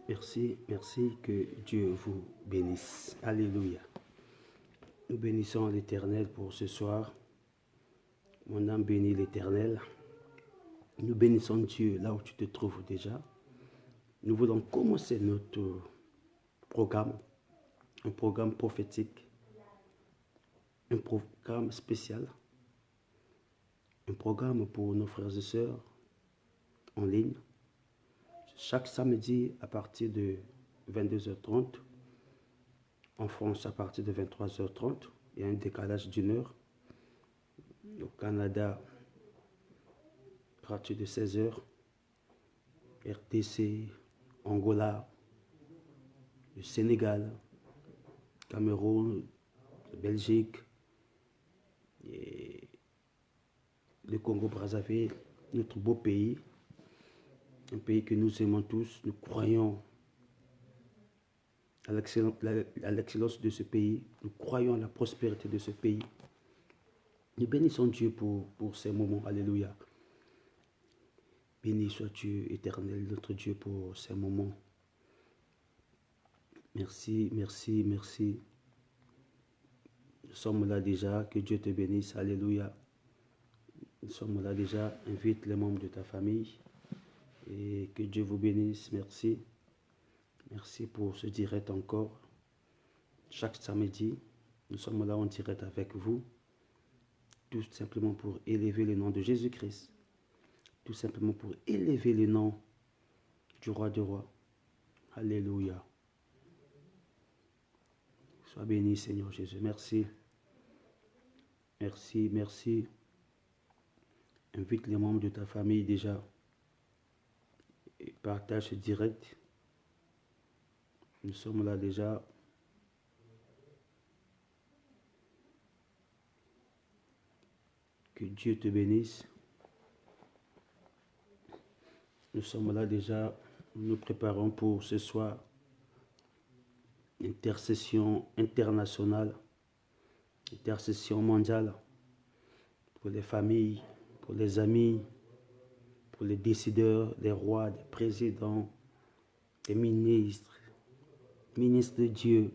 Merci, merci, que Dieu vous bénisse. Alléluia. Nous bénissons l'Éternel pour ce soir. Mon âme bénit l'Éternel. Nous bénissons Dieu là où tu te trouves déjà. Nous voulons commencer notre programme, un programme prophétique, un programme spécial, un programme pour nos frères et sœurs en ligne. Chaque samedi à partir de 22h30, en France à partir de 23h30, il y a un décalage d'une heure. Au Canada, à partir de 16h, RDC, Angola, le Sénégal, Cameroun, Belgique, et le Congo-Brazzaville, notre beau pays, un pays que nous aimons tous. Nous croyons à l'excellence de ce pays, nous croyons à la prospérité de ce pays. Nous bénissons Dieu pour ces moments. Alléluia. Béni sois-tu, Éternel, notre Dieu, pour ces moments. Merci, merci, merci. Nous sommes là déjà, que Dieu te bénisse. Alléluia. Nous sommes là déjà. Invite les membres de ta famille et que Dieu vous bénisse. Merci. Merci pour ce direct encore. Chaque samedi, nous sommes là en direct avec vous. Tout simplement pour élever le nom de Jésus-Christ. Tout simplement pour élever le nom du roi des rois. Alléluia. Sois béni, Seigneur Jésus. Merci. Merci, merci. Invite les membres de ta famille déjà. Et partage ce direct. Nous sommes là déjà. Que Dieu te bénisse. Nous sommes là déjà. Nous nous préparons pour ce soir. Intercession internationale. Intercession mondiale. Pour les familles, pour les amis, pour les décideurs, les rois, les présidents, les ministres de Dieu,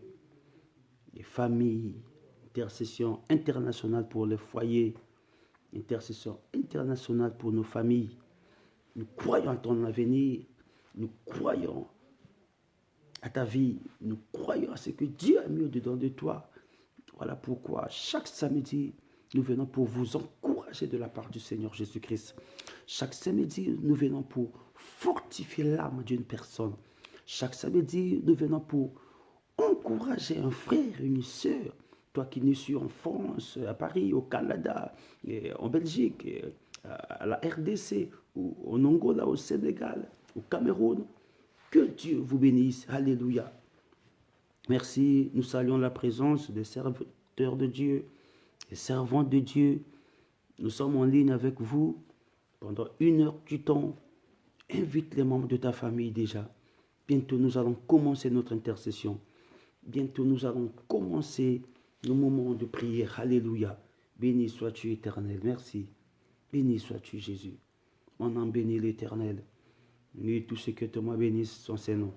les familles, intercession internationale pour les foyers, intercession internationale pour nos familles. Nous croyons à ton avenir, nous croyons à ta vie, nous croyons à ce que Dieu a mis au-dedans de toi. Voilà pourquoi chaque samedi, nous venons pour vous encourager de la part du Seigneur Jésus-Christ. Chaque samedi, nous venons pour fortifier l'âme d'une personne. Chaque samedi, nous venons pour encourager un frère, une sœur. Toi qui es su en France, à Paris, au Canada, en Belgique, à la RDC, ou en Angola, au Sénégal, au Cameroun. Que Dieu vous bénisse. Alléluia. Merci. Nous saluons la présence des serviteurs de Dieu, des servantes de Dieu. Nous sommes en ligne avec vous pendant 1 heure du temps. Invite les membres de ta famille déjà. Bientôt, nous allons commencer notre intercession. Bientôt, nous allons commencer nos moments de prière. Alléluia. Béni sois-tu, Éternel. Merci. Béni sois-tu, Jésus. Mon âme bénit l'Éternel. Et tout ce que te moi bénisse son Seigneur.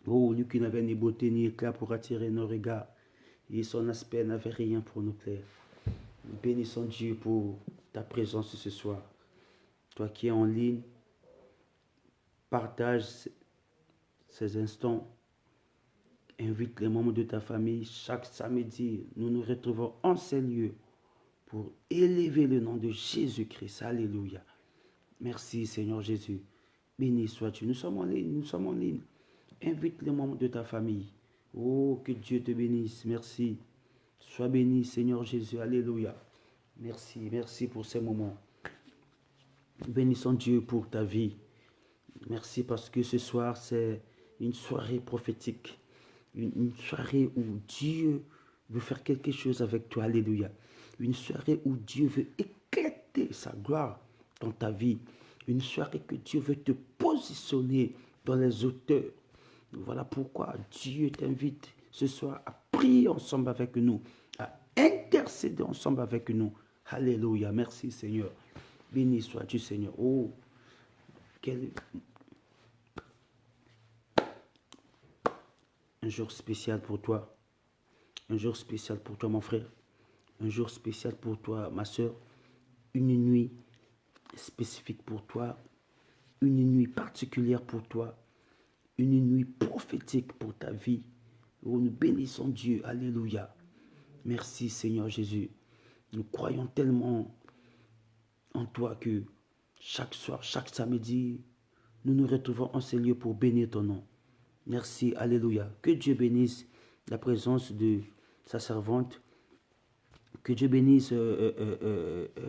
Oh, lui qui n'avait ni beauté ni éclat pour attirer nos regards, et son aspect n'avait rien pour nous plaire. Nous bénissons Dieu pour ta présence ce soir. Toi qui es en ligne, partage ces instants. Invite les membres de ta famille. Chaque samedi, nous nous retrouvons en ces lieux pour élever le nom de Jésus-Christ. Alléluia. Merci Seigneur Jésus. Béni sois-tu. Nous sommes en ligne, nous sommes en ligne. Invite les membres de ta famille. Oh, que Dieu te bénisse. Merci. Sois béni Seigneur Jésus. Alléluia. Merci, merci pour ces moments. Bénissons Dieu pour ta vie. Merci parce que ce soir, c'est une soirée prophétique. Une soirée où Dieu veut faire quelque chose avec toi. Alléluia. Une soirée où Dieu veut éclater sa gloire dans ta vie. Une soirée que Dieu veut te positionner dans les hauteurs. Voilà pourquoi Dieu t'invite ce soir à prier ensemble avec nous, à intercéder ensemble avec nous. Alléluia. Merci Seigneur. Béni sois-tu Seigneur. Oh, quel Un jour spécial pour toi. Un jour spécial pour toi, mon frère. Un jour spécial pour toi, ma soeur. Une nuit spécifique pour toi. Une nuit particulière pour toi. Une nuit prophétique pour ta vie. Oh, nous bénissons Dieu. Alléluia. Merci Seigneur Jésus. Nous croyons tellement en toi que chaque soir, chaque samedi, nous nous retrouvons en ces lieux pour bénir ton nom. Merci, alléluia. Que Dieu bénisse la présence de sa servante. Que Dieu bénisse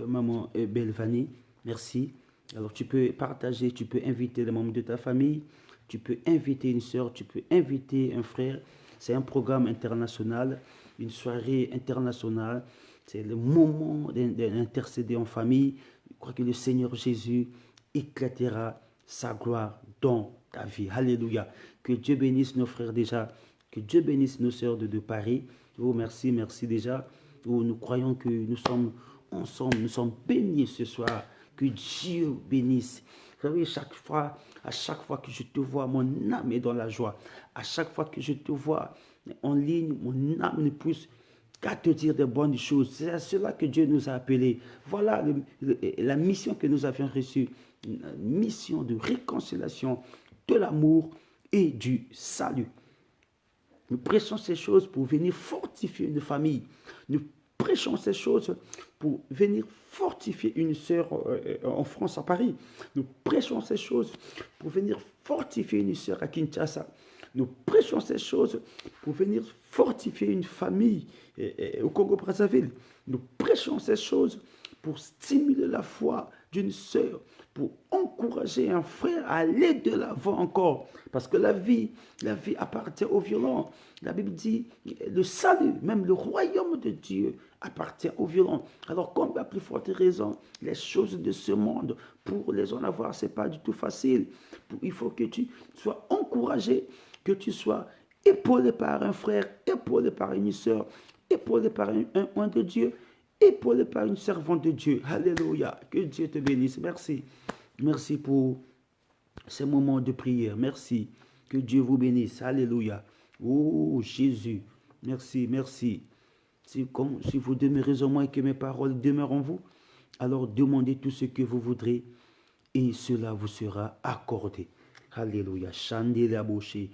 maman Belvani. Merci. Alors tu peux partager, tu peux inviter les membres de ta famille, tu peux inviter une soeur, tu peux inviter un frère. C'est un programme international, une soirée internationale. C'est le moment d'intercéder en famille. Je crois que le Seigneur Jésus éclatera sa gloire dans ta vie. Alléluia. Que Dieu bénisse nos frères déjà. Que Dieu bénisse nos sœurs de Paris. Oh, merci, merci déjà. Oh, nous croyons que nous sommes ensemble, nous sommes bénis ce soir. Que Dieu bénisse. Vous savez, à chaque fois que je te vois, mon âme est dans la joie. À chaque fois que je te vois en ligne, mon âme ne pousse qu'à te dire de bonnes choses. C'est à cela que Dieu nous a appelés. Voilà la mission que nous avions reçue. Une mission de réconciliation, de l'amour et du salut. Nous prêchons ces choses pour venir fortifier une famille. Nous prêchons ces choses pour venir fortifier une sœur en France, à Paris. Nous prêchons ces choses pour venir fortifier une sœur à Kinshasa. Nous prêchons ces choses pour venir fortifier une famille au Congo-Brazzaville. Nous prêchons ces choses pour stimuler la foi d'une sœur, pour encourager un frère à aller de l'avant encore. Parce que la vie appartient aux violents. La Bible dit, le salut, même le royaume de Dieu appartient aux violents. Alors, comme à plus forte raison, les choses de ce monde, pour les en avoir, ce n'est pas du tout facile. Il faut que tu sois encouragé, que tu sois épaulé par un frère, épaulé par une sœur, épaulé par un de Dieu, épaulé par une servante de Dieu. Alléluia. Que Dieu te bénisse. Merci. Merci pour ces moments de prière. Merci. Que Dieu vous bénisse. Alléluia. Oh Jésus. Merci, merci. Si vous demeurez en moi et que mes paroles demeurent en vous, alors demandez tout ce que vous voudrez et cela vous sera accordé. Alléluia. Chandela bouché.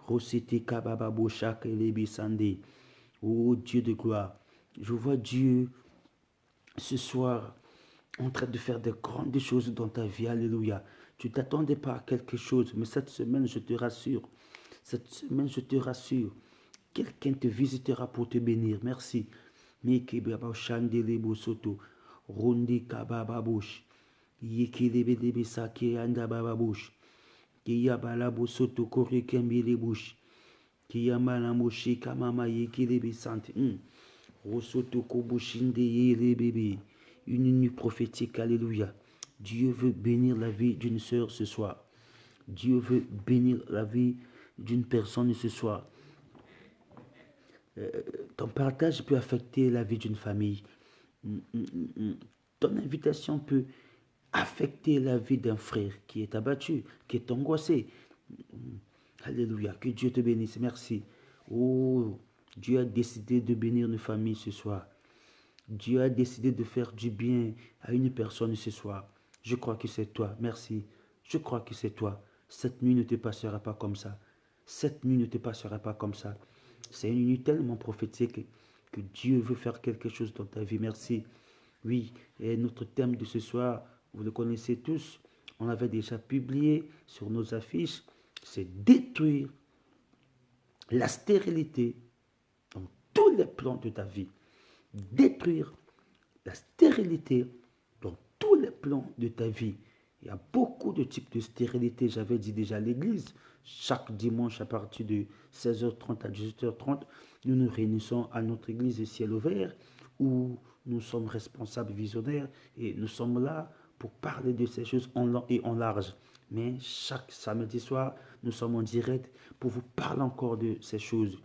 Rosete kababa boshak elebi sande. Oh Dieu de gloire. Je vois Dieu ce soir en train de faire de grandes choses dans ta vie. Alléluia. Tu ne t'attendais pas à quelque chose, mais cette semaine, je te rassure. Cette semaine, je te rassure. Quelqu'un te visitera pour te bénir. Merci. Meke baba shandele bosoto. Rondi kababa bosh. Yekilebe debe sake anda baba bosh. Kiya bala bosoto kore kembele bosh. Kiya mala moshi kamama yekilebe sante. Rosoto kobushinde yele bébé. Une nuit prophétique, alléluia. Dieu veut bénir la vie d'une sœur ce soir. Dieu veut bénir la vie d'une personne ce soir. Ton partage peut affecter la vie d'une famille. Ton invitation peut affecter la vie d'un frère qui est abattu, qui est angoissé. Alléluia, que Dieu te bénisse, merci. Oh, Dieu a décidé de bénir une famille ce soir. Dieu a décidé de faire du bien à une personne ce soir. Je crois que c'est toi, merci. Je crois que c'est toi. Cette nuit ne te passera pas comme ça. Cette nuit ne te passera pas comme ça. C'est une nuit tellement prophétique que Dieu veut faire quelque chose dans ta vie. Merci. Oui, et notre thème de ce soir, vous le connaissez tous. On l'avait déjà publié sur nos affiches. C'est détruire la stérilité dans tous les plans de ta vie. Détruire la stérilité dans tous les plans de ta vie. Il y a beaucoup de types de stérilité. J'avais dit déjà à l'église, chaque dimanche à partir de 16h30 à 18h30, nous nous réunissons à notre église de ciel ouvert où nous sommes responsables visionnaires et nous sommes là pour parler de ces choses en long et en large. Mais chaque samedi soir, nous sommes en direct pour vous parler encore de ces choses.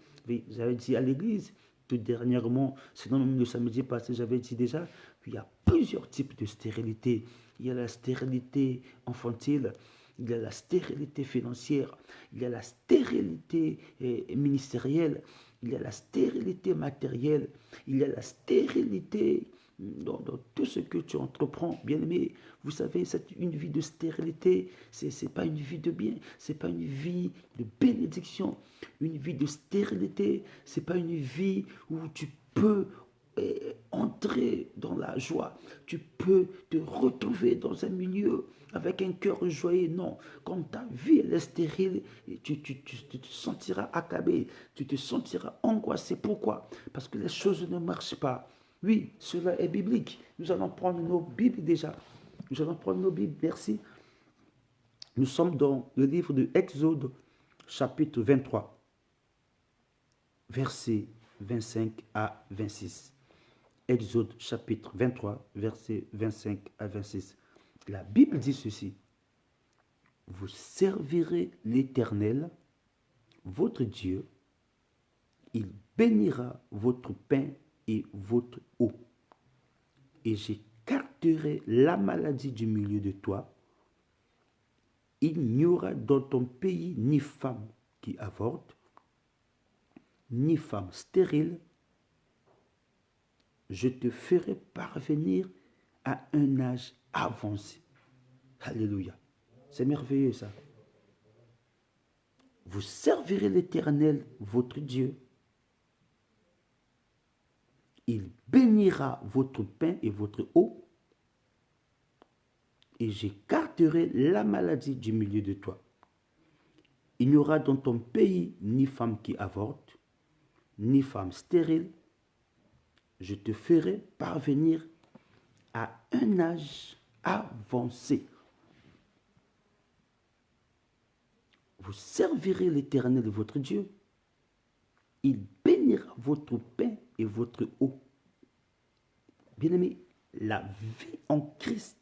J'avais dit à l'église, tout dernièrement, sinon même le samedi passé, j'avais dit déjà qu'il y a plusieurs types de stérilité. Il y a la stérilité infantile, il y a la stérilité financière, il y a la stérilité ministérielle, il y a la stérilité matérielle, il y a la stérilité dans tout ce que tu entreprends. Bien aimé, vous savez, c'est une vie de stérilité, c'est pas une vie de bien, c'est pas une vie de bénédiction. Une vie de stérilité, c'est pas une vie où tu peux entrer dans la joie, tu peux te retrouver dans un milieu avec un cœur joyeux. Non, quand ta vie elle est stérile, tu te sentiras accablé, tu te sentiras angoissé. Pourquoi? Parce que les choses ne marchent pas. Oui, cela est biblique. Nous allons prendre nos Bibles déjà. Nous allons prendre nos Bibles, merci. Nous sommes dans le livre de Exode, chapitre 23, versets 25 à 26. Exode chapitre 23, versets 25 à 26. La Bible dit ceci. Vous servirez l'Éternel, votre Dieu. Il bénira votre pain et votre eau. Et j'écarterai la maladie du milieu de toi. Il n'y aura dans ton pays ni femme qui avorte, ni femme stérile. Je te ferai parvenir à un âge avancé. Alléluia. C'est merveilleux ça. Vous servirez l'Éternel, votre Dieu. Il bénira votre pain et votre eau. Et j'écarterai la maladie du milieu de toi. Il n'y aura dans ton pays ni femme qui avorte, ni femme stérile. Je te ferai parvenir à un âge avancé. Vous servirez l'Éternel votre Dieu. Il bénira votre pain et votre eau. Bien-aimé, la vie en Christ,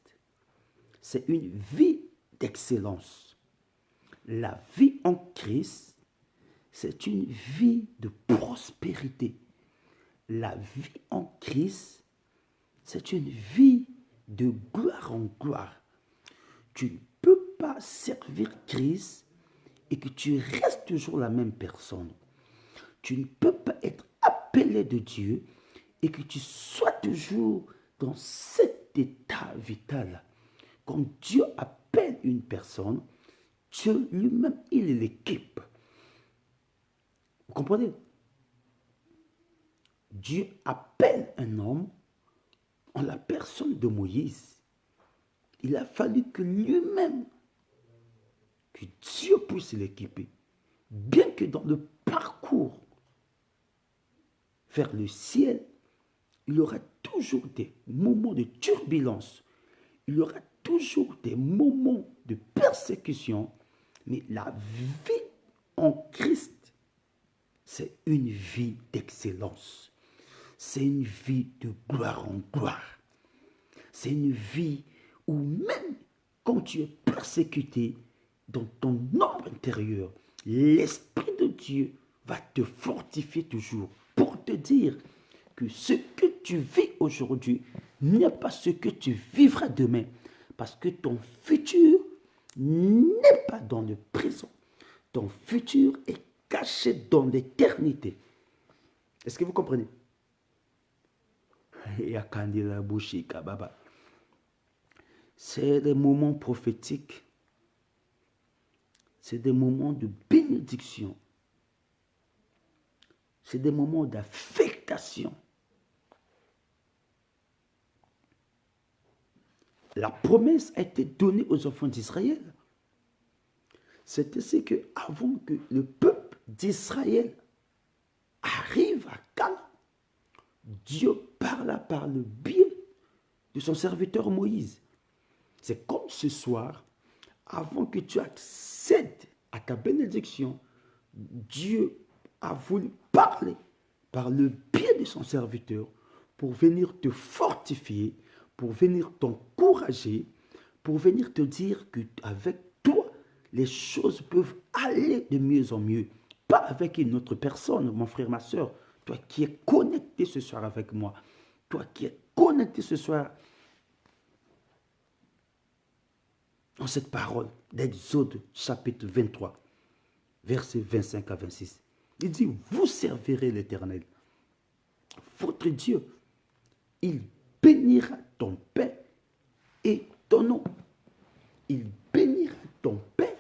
c'est une vie d'excellence. La vie en Christ, c'est une vie de prospérité. La vie en Christ, c'est une vie de gloire en gloire. Tu ne peux pas servir Christ et que tu restes toujours la même personne. Tu ne peux pas être appelé de Dieu et que tu sois toujours dans cet état vital. Quand Dieu appelle une personne, Dieu lui-même, il l'équipe. Vous comprenez? Dieu appelle un homme en la personne de Moïse. Il a fallu que lui-même, que Dieu puisse l'équiper. Bien que dans le parcours vers le ciel, il y aura toujours des moments de turbulence. Il y aura toujours des moments de persécution. Mais la vie en Christ, c'est une vie d'excellence. C'est une vie de gloire en gloire. C'est une vie où même quand tu es persécuté dans ton homme intérieur, l'Esprit de Dieu va te fortifier toujours pour te dire que ce que tu vis aujourd'hui n'est pas ce que tu vivras demain. Parce que ton futur n'est pas dans le présent. Ton futur est caché dans l'éternité. Est-ce que vous comprenez? C'est des moments prophétiques. C'est des moments de bénédiction. C'est des moments d'affectation. La promesse a été donnée aux enfants d'Israël. C'est ainsi qu'avant que le peuple d'Israël arrive à Canaan, Dieu parla par le biais de son serviteur Moïse. C'est comme ce soir, avant que tu accèdes à ta bénédiction, Dieu a voulu parler par le biais de son serviteur pour venir te fortifier, pour venir t'encourager, pour venir te dire qu'avec toi, les choses peuvent aller de mieux en mieux. Pas avec une autre personne, mon frère, ma soeur. Toi qui es connecté ce soir avec moi. Toi qui es connecté ce soir dans cette parole d'Exode chapitre 23, versets 25 à 26. Il dit, vous servirez l'Éternel, votre Dieu. Il bénira ton père et ton nom. Il bénira ton père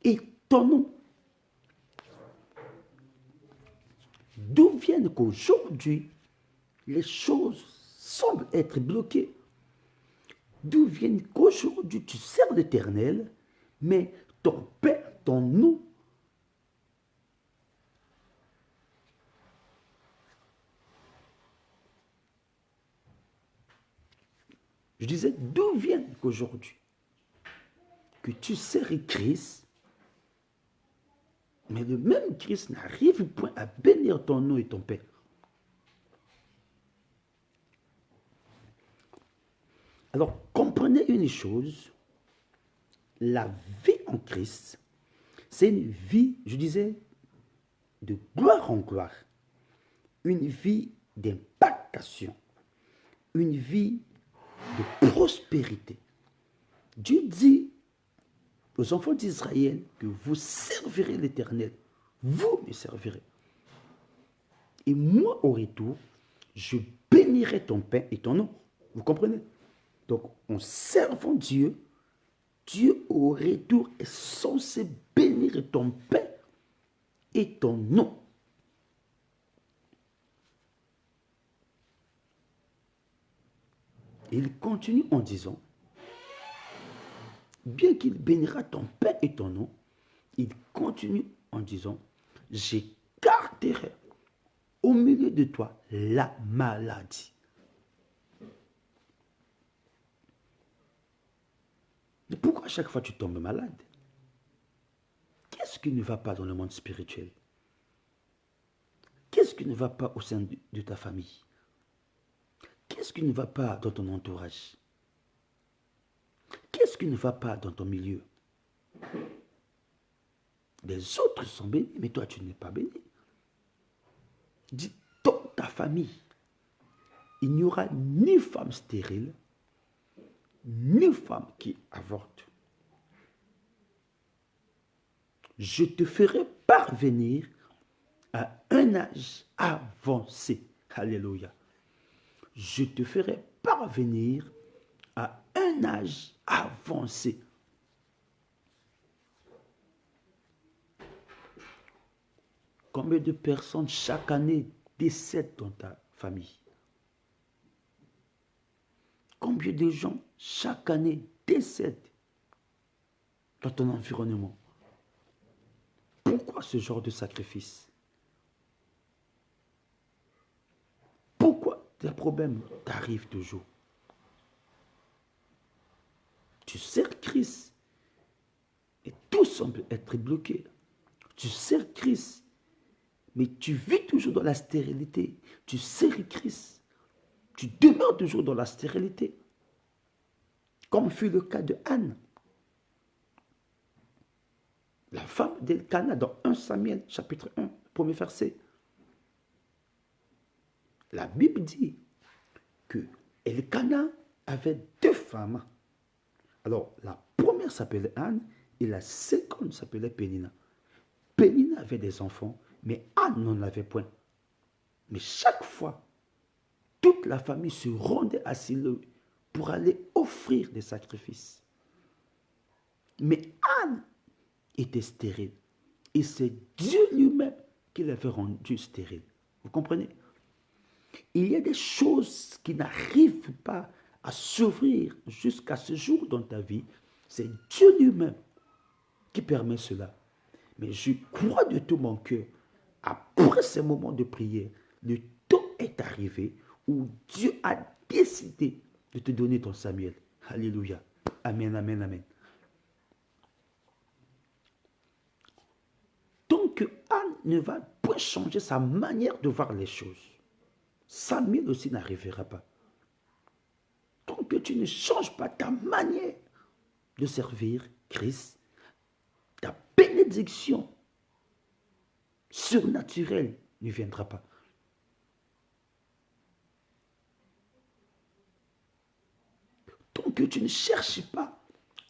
et ton nom. D'où viennent qu'aujourd'hui, les choses semblent être bloquées? D'où viennent qu'aujourd'hui, tu sers l'Éternel, mais ton père, ton nom, je disais, d'où viennent qu'aujourd'hui, que tu sers Christ, mais le même Christ n'arrive point à bénir ton nom et ton père? Alors, comprenez une chose, la vie en Christ, c'est une vie, je disais, de gloire en gloire, une vie d'impactation, une vie de prospérité. Dieu dit aux enfants d'Israël que vous servirez l'Éternel, vous me servirez. Et moi, au retour, je bénirai ton pain et ton nom. Vous comprenez? Donc, en servant Dieu, Dieu au retour est censé bénir ton pain et ton nom. Il continue en disant, bien qu'il bénira ton pain et ton nom, il continue en disant, j'écarterai au milieu de toi la maladie. Mais pourquoi à chaque fois tu tombes malade? Qu'est-ce qui ne va pas dans le monde spirituel? Qu'est-ce qui ne va pas au sein de ta famille? Qu'est-ce qui ne va pas dans ton entourage? Qu'est-ce qui ne va pas dans ton milieu? Les autres sont bénis, mais toi tu n'es pas béni. Dis, dans ta famille, il n'y aura ni femme stérile, ni femme qui avorte. Je te ferai parvenir à un âge avancé. Alléluia. Je te ferai parvenir à un âge avancé. Combien de personnes chaque année décèdent dans ta famille? Combien de gens chaque année décèdent dans ton environnement? Pourquoi ce genre de sacrifice? Pourquoi des problèmes t'arrivent toujours? Tu sers Christ et tout semble être bloqué. Tu sers Christ, mais tu vis toujours dans la stérilité. Tu sers Christ, tu demeures toujours dans la stérilité. Comme fut le cas de Anne, la femme d'Elkana dans 1 Samuel chapitre 1, premier verset. La Bible dit que Elkana avait deux femmes. Alors, la première s'appelait Anne et la seconde s'appelait Pénina. Pénina avait des enfants, mais Anne n'en avait point. Mais chaque fois, toute la famille se rendait à Silo pour aller offrir des sacrifices. Mais Anne était stérile. Et c'est Dieu lui-même qui l'avait rendue stérile. Vous comprenez? Il y a des choses qui n'arrivent pas à s'ouvrir jusqu'à ce jour dans ta vie. C'est Dieu lui-même qui permet cela. Mais je crois de tout mon cœur, après ces moments de prière, le temps est arrivé où Dieu a décidé de te donner ton Samuel. Alléluia. Amen, amen, amen. Tant que Anne ne va pas changer sa manière de voir les choses, Samuel aussi n'arrivera pas. Tant que tu ne changes pas ta manière de servir Christ, ta bénédiction surnaturelle ne viendra pas. Tant que tu ne cherches pas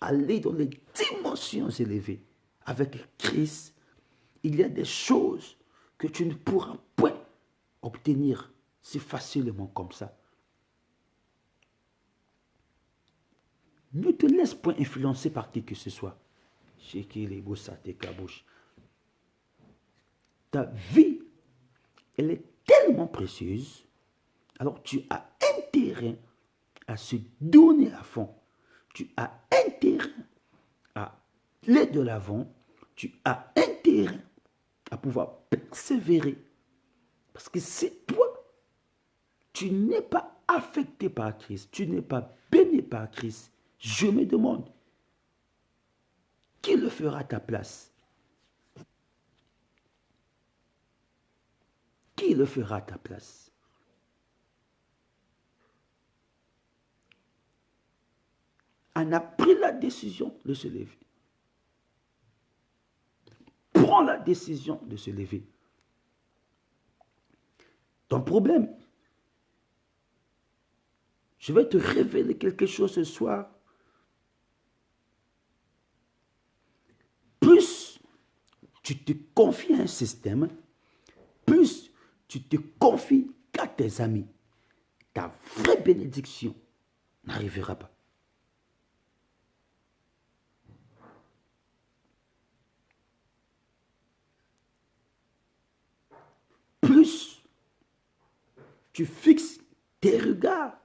aller dans les dimensions élevées avec Christ, il y a des choses que tu ne pourras point obtenir si facilement comme ça. Ne te laisse point influencer par qui que ce soit. Ta vie, elle est tellement précieuse, alors tu as intérêt à se donner à fond. Tu as intérêt à aller de l'avant. Tu as intérêt à pouvoir persévérer. Parce que si toi, tu n'es pas affecté par Christ, tu n'es pas béni par Christ, je me demande, qui le fera à ta place? Qui le fera à ta place? On a pris la décision de se lever. Prends la décision de se lever. Ton problème, je vais te révéler quelque chose ce soir. Plus tu te confies à un système, plus tu te confies qu'à tes amis, ta vraie bénédiction n'arrivera pas. Plus tu fixes tes regards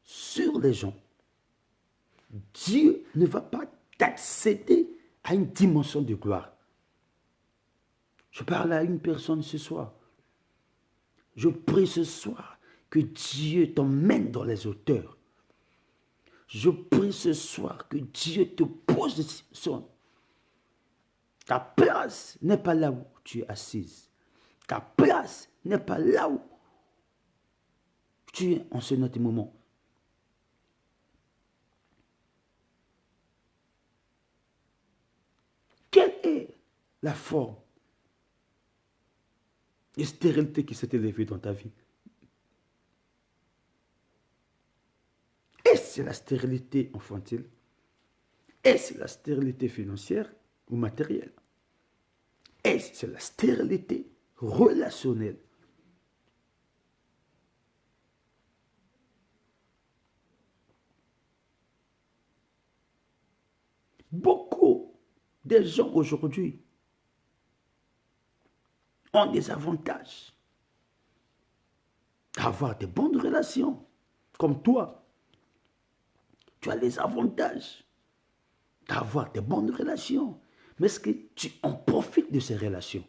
sur les gens, Dieu ne va pas t'accéder à une dimension de gloire. Je parle à une personne ce soir. Je prie ce soir que Dieu t'emmène dans les hauteurs. Je prie ce soir que Dieu te pose sur. Ta place n'est pas là où tu es assise. Ta place n'est pas là où tu es en ce moment. Quelle est la forme de stérilité qui s'est élevée dans ta vie? Est-ce la stérilité infantile? Est-ce la stérilité financière ou matérielle? Est-ce la stérilité relationnelle? Beaucoup de gens aujourd'hui ont des avantages d'avoir de bonnes relations. Comme toi, tu as les avantages d'avoir de bonnes relations. Mais est-ce que tu en profites de ces relations?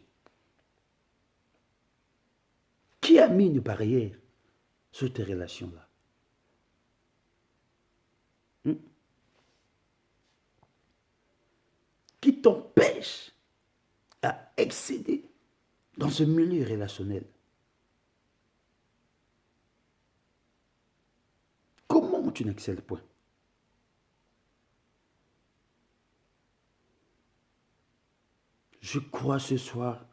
Qui a mis une barrière sur tes relations-là? Qui t'empêche à excéder dans ce milieu relationnel? Comment tu n'excelles point? Je crois ce soir,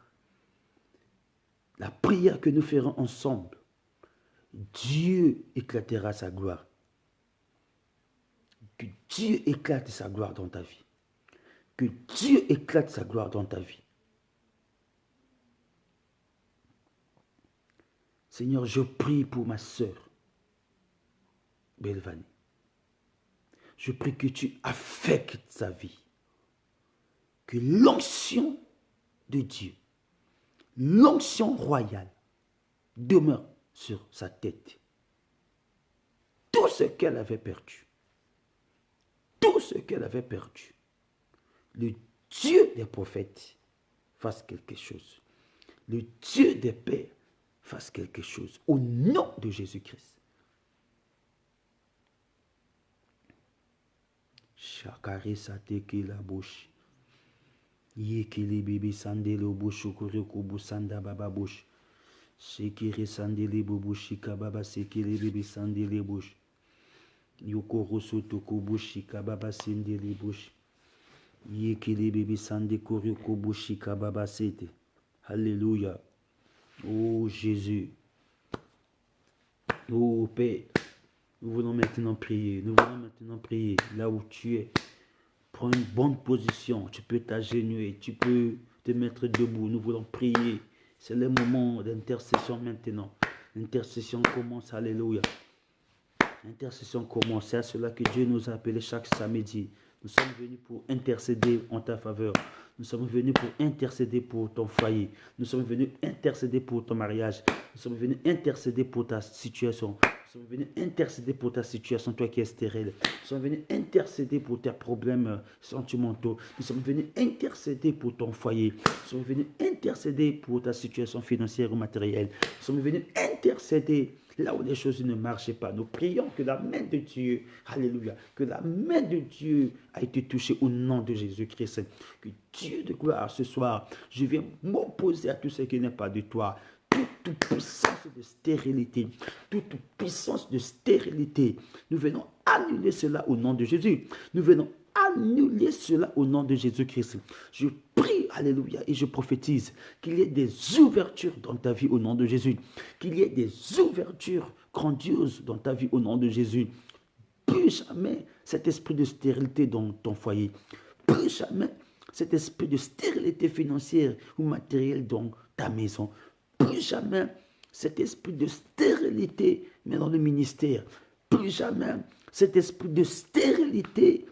la prière que nous ferons ensemble, Dieu éclatera sa gloire. Que Dieu éclate sa gloire dans ta vie. Que Dieu éclate sa gloire dans ta vie. Seigneur, je prie pour ma sœur, Belvani. Je prie que tu affectes sa vie. Que l'onction de Dieu, l'onction royale, demeure sur sa tête. Tout ce qu'elle avait perdu, le Dieu des prophètes fasse quelque chose. Le Dieu des pères fasse quelque chose. Au nom de Jésus-Christ. Shakari sateki la bouche. Yekili bibi sandele bouche kuruku busanda baba bouche. Shekiri sandele bubushi kababa sekili bibi sandele bouche. Yokoro sotoku bushi kababa sindele bouche. Yekili bibi sande kuruku bushi kababa sete. Alléluia. Oh Jésus. Oh Père. Nous voulons maintenant prier. Là où tu es. Prends une bonne position. Tu peux t'agenouiller, tu peux te mettre debout. Nous voulons prier. C'est le moment d'intercession maintenant. L'intercession commence, alléluia. L'intercession commence, c'est à cela que Dieu nous a appelés chaque samedi. Nous sommes venus pour intercéder en ta faveur. Nous sommes venus pour intercéder pour ton foyer. Nous sommes venus intercéder pour ton mariage. Nous sommes venus intercéder pour ta situation. Nous sommes venus intercéder pour ta situation, toi qui es stérile. Nous sommes venus intercéder pour tes problèmes sentimentaux. Nous sommes venus intercéder pour ton foyer. Nous sommes venus intercéder pour ta situation financière ou matérielle. Nous sommes venus intercéder là où les choses ne marchaient pas. Nous prions que la main de Dieu, alléluia, que la main de Dieu a été touchée au nom de Jésus-Christ. Que Dieu de gloire, ce soir, je viens m'opposer à tout ce qui n'est pas de toi. Toute puissance de stérilité, toute puissance de stérilité, nous venons annuler cela au nom de Jésus. Nous venons annuler cela au nom de Jésus-Christ. Je prie, alléluia, et je prophétise qu'il y ait des ouvertures dans ta vie au nom de Jésus. Qu'il y ait des ouvertures grandioses dans ta vie au nom de Jésus. Plus jamais cet esprit de stérilité dans ton foyer. Plus jamais cet esprit de stérilité financière ou matérielle dans ta maison. Plus jamais cet esprit de stérilité, mais dans le ministère. Plus jamais cet esprit de stérilité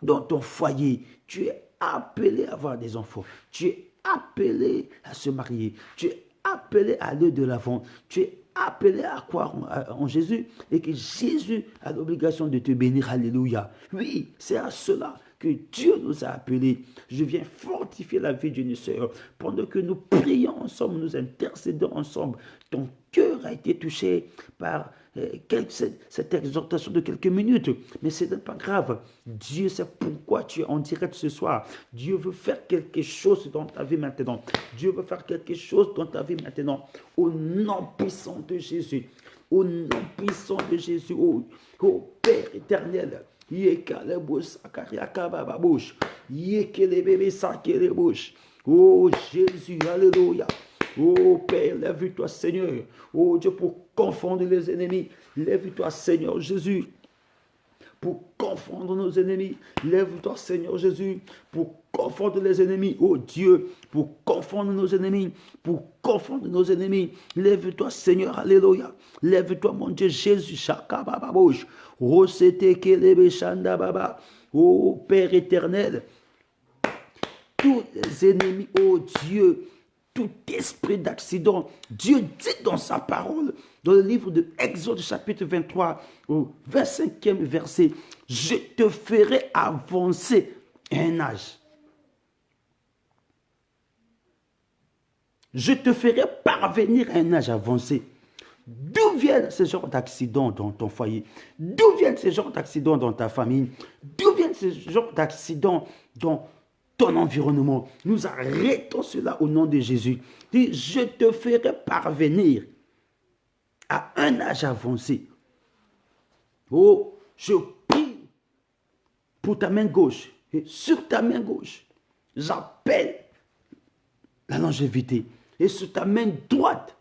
dans ton foyer. Tu es appelé à avoir des enfants. Tu es appelé à se marier. Tu es appelé à aller de l'avant. Tu es appelé à croire en Jésus et que Jésus a l'obligation de te bénir. Alléluia. Oui, c'est à cela que Dieu nous a appelés. Je viens fortifier la vie d'une sœur. Pendant que nous prions ensemble, nous intercédons ensemble, ton cœur a été touché par cette exhortation de quelques minutes. Mais ce n'est pas grave. Dieu sait pourquoi tu es en direct ce soir. Dieu veut faire quelque chose dans ta vie maintenant. Dieu veut faire quelque chose dans ta vie maintenant. Au nom puissant de Jésus. Au nom puissant de Jésus. Oh Père éternel. Oh Jésus, alléluia. Oh Père, lève-toi Seigneur. Oh Dieu, pour confondre les ennemis. Lève-toi Seigneur Jésus. Pour confondre nos ennemis. Lève-toi Seigneur Jésus. Pour confondre les ennemis. Oh Dieu, pour confondre nos ennemis. Pour confondre nos ennemis. Lève-toi Seigneur, alléluia. Lève-toi mon Dieu Jésus. Oh Père éternel. Tous les ennemis, oh Dieu, tout esprit d'accident. Dieu dit dans sa parole, dans le livre de Exode chapitre 23, au 25e verset, je te ferai avancer un âge. Je te ferai parvenir à un âge avancé. D'où viennent ces genres d'accidents dans ton foyer? D'où viennent ces genres d'accidents dans ta famille? D'où viennent ces genres d'accidents dans ton environnement? Nous arrêtons cela au nom de Jésus. Dis, je te ferai parvenir à un âge avancé. Oh, je prie pour ta main gauche. Et sur ta main gauche, j'appelle la longévité. Et sur ta main droite,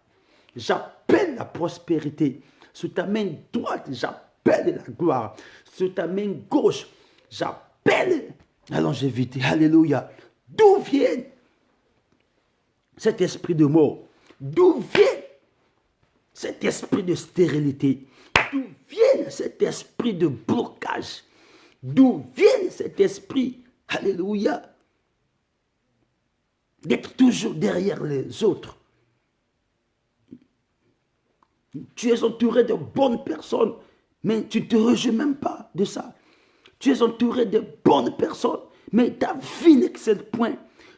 j'appelle la prospérité. Sur ta main droite, j'appelle la gloire. Sur ta main gauche, j'appelle la longévité. Alléluia. D'où vient cet esprit de mort? D'où vient cet esprit de stérilité? D'où vient cet esprit de blocage? D'où vient cet esprit, alléluia, d'être toujours derrière les autres? Tu es entouré de bonnes personnes, mais tu ne te réjouis même pas de ça. Tu es entouré de bonnes personnes, mais ta vie n'excelle point.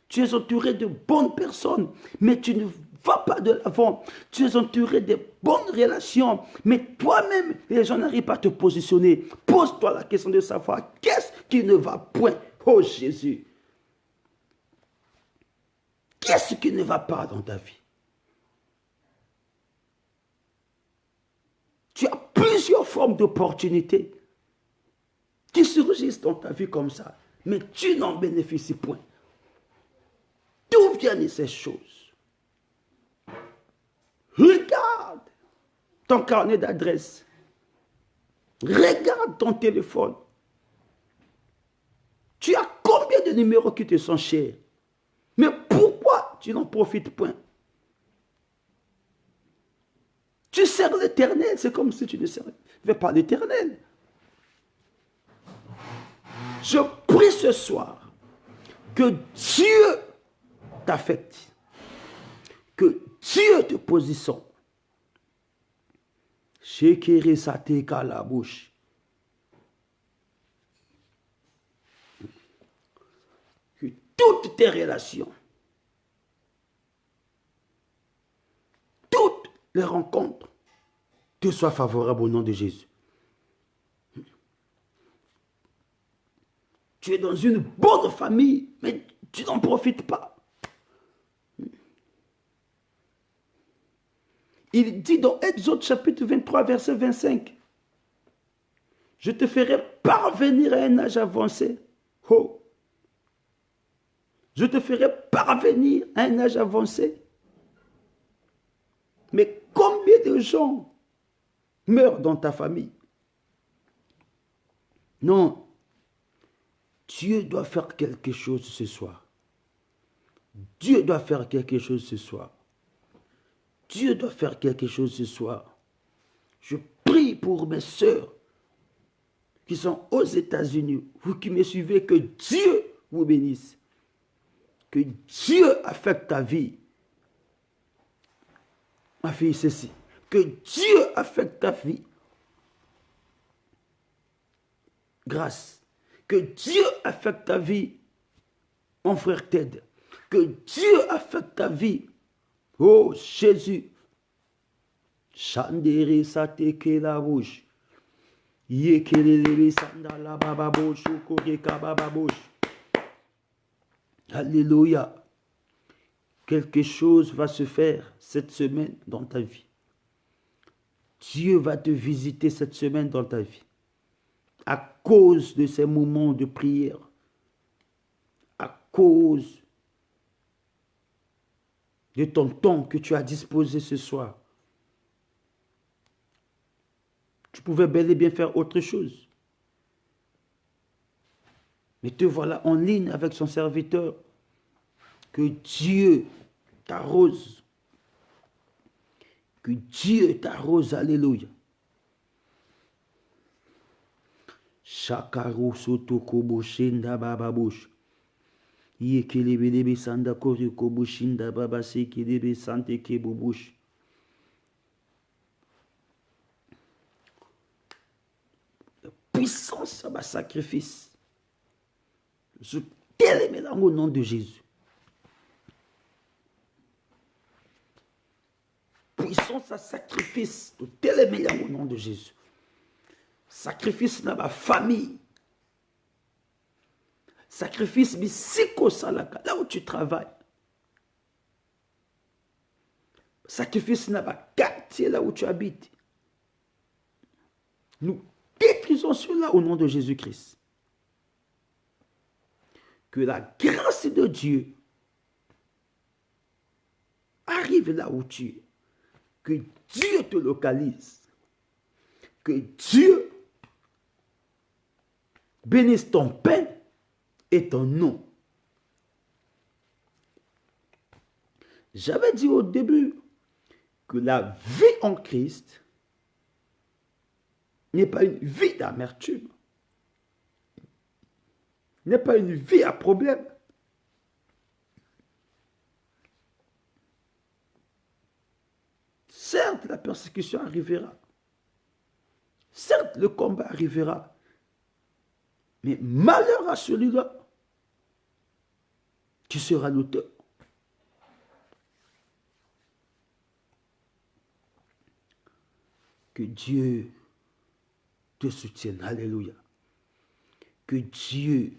Tu es entouré de bonnes personnes, mais tu ne vas pas de l'avant. Tu es entouré de bonnes relations, mais toi-même, les gens n'arrivent pas à te positionner. Pose-toi la question de savoir qu'est-ce qui ne va point. Oh Jésus, qu'est-ce qui ne va pas dans ta vie? Tu as plusieurs formes d'opportunités qui surgissent dans ta vie comme ça, mais tu n'en bénéficies point. D'où viennent ces choses? Regarde ton carnet d'adresse. Regarde ton téléphone. Tu as combien de numéros qui te sont chers? Mais pourquoi tu n'en profites point? Tu sers l'Éternel, c'est comme si tu ne servais pas l'Éternel. Je prie ce soir que Dieu t'affecte, que Dieu te positionne. Shekere sateka la bouche. Que toutes tes relations, toutes les rencontres te soient favorables au nom de Jésus. Tu es dans une bonne famille, mais tu n'en profites pas. Il dit dans Exode chapitre 23, verset 25, je te ferai parvenir à un âge avancé. Oh. Je te ferai parvenir à un âge avancé. Mais combien de gens meurent dans ta famille? Non. Dieu doit faire quelque chose ce soir. Dieu doit faire quelque chose ce soir. Dieu doit faire quelque chose ce soir. Je prie pour mes sœurs qui sont aux États-Unis, vous qui me suivez, que Dieu vous bénisse. Que Dieu affecte ta vie. Ma fille, ceci. Que Dieu affecte ta vie. Grâce. Que Dieu affecte ta vie, mon frère Ted. Que Dieu affecte ta vie. Oh Jésus. Chandere sateke la bouche. Yekelele sandala baba bouche. Koreka baba bouche. Alléluia. Quelque chose va se faire cette semaine dans ta vie. Dieu va te visiter cette semaine dans ta vie. À cause de ces moments de prière. À cause de ton temps que tu as disposé ce soir. Tu pouvais bel et bien faire autre chose. Mais te voilà en ligne avec son serviteur. Que Dieu t'arrose. Que Dieu t'arrose. Alléluia. Shakaru sotoko boshinda baba bosh. Yekelebelebe sanda koriko boshinda baba sekelebe sante kebo bosh. La puissance à ma sacrifice. Je t'aime au nom de Jésus. Puissance à sacrifice. Je t'aime au nom de Jésus. Sacrifice dans ma famille. Sacrifice misiko salaka, là où tu travailles. Sacrifice dans ma quartier, là où tu habites. Nous détruisons cela au nom de Jésus-Christ. Que la grâce de Dieu arrive là où tu es. Que Dieu te localise. Que Dieu bénisse ton pain et ton nom. J'avais dit au début que la vie en Christ n'est pas une vie d'amertume, n'est pas une vie à problème. Certes, la persécution arrivera. Certes, le combat arrivera. Mais malheur à celui-là qui sera l'auteur. Que Dieu te soutienne. Alléluia. Que Dieu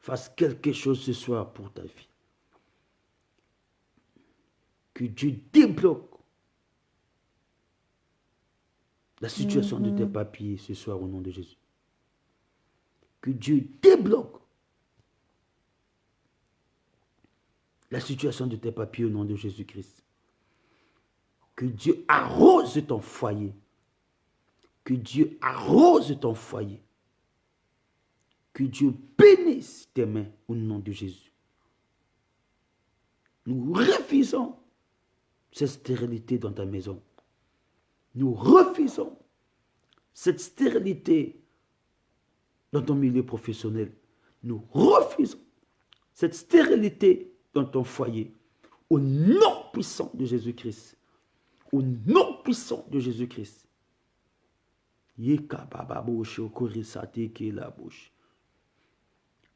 fasse quelque chose ce soir pour ta vie. Que Dieu débloque la situation de tes papiers ce soir au nom de Jésus. Que Dieu débloque la situation de tes papiers au nom de Jésus-Christ. Que Dieu arrose ton foyer. Que Dieu arrose ton foyer. Que Dieu bénisse bénisse tes mains au nom de Jésus. Nous refusons cette stérilité dans ta maison. Nous refusons cette stérilité dans ton milieu professionnel. Nous refusons cette stérilité dans ton foyer. Au nom puissant de Jésus-Christ. Au nom puissant de Jésus-Christ. Yeka baba bouche korisate ke la bouche.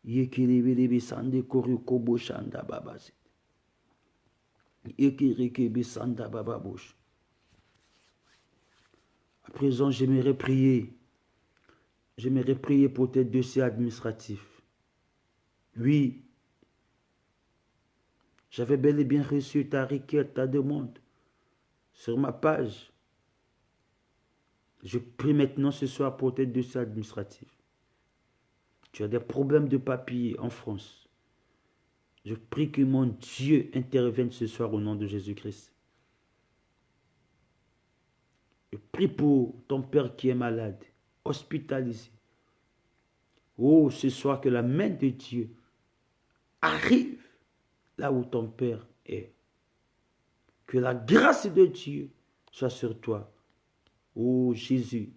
Yekiri sande koru koboshanda babasi. Yekiri bisanda baba bouche. À présent, j'aimerais prier. J'aimerais prier pour tes dossiers administratifs. Oui. J'avais bel et bien reçu ta requête, ta demande sur ma page. Je prie maintenant ce soir pour tes dossiers administratifs. Tu as des problèmes de papier en France. Je prie que mon Dieu intervienne ce soir au nom de Jésus-Christ. Je prie pour ton père qui est malade, hospitalisé. Oh, ce soir que la main de Dieu arrive là où ton père est. Que la grâce de Dieu soit sur toi. Oh Jésus,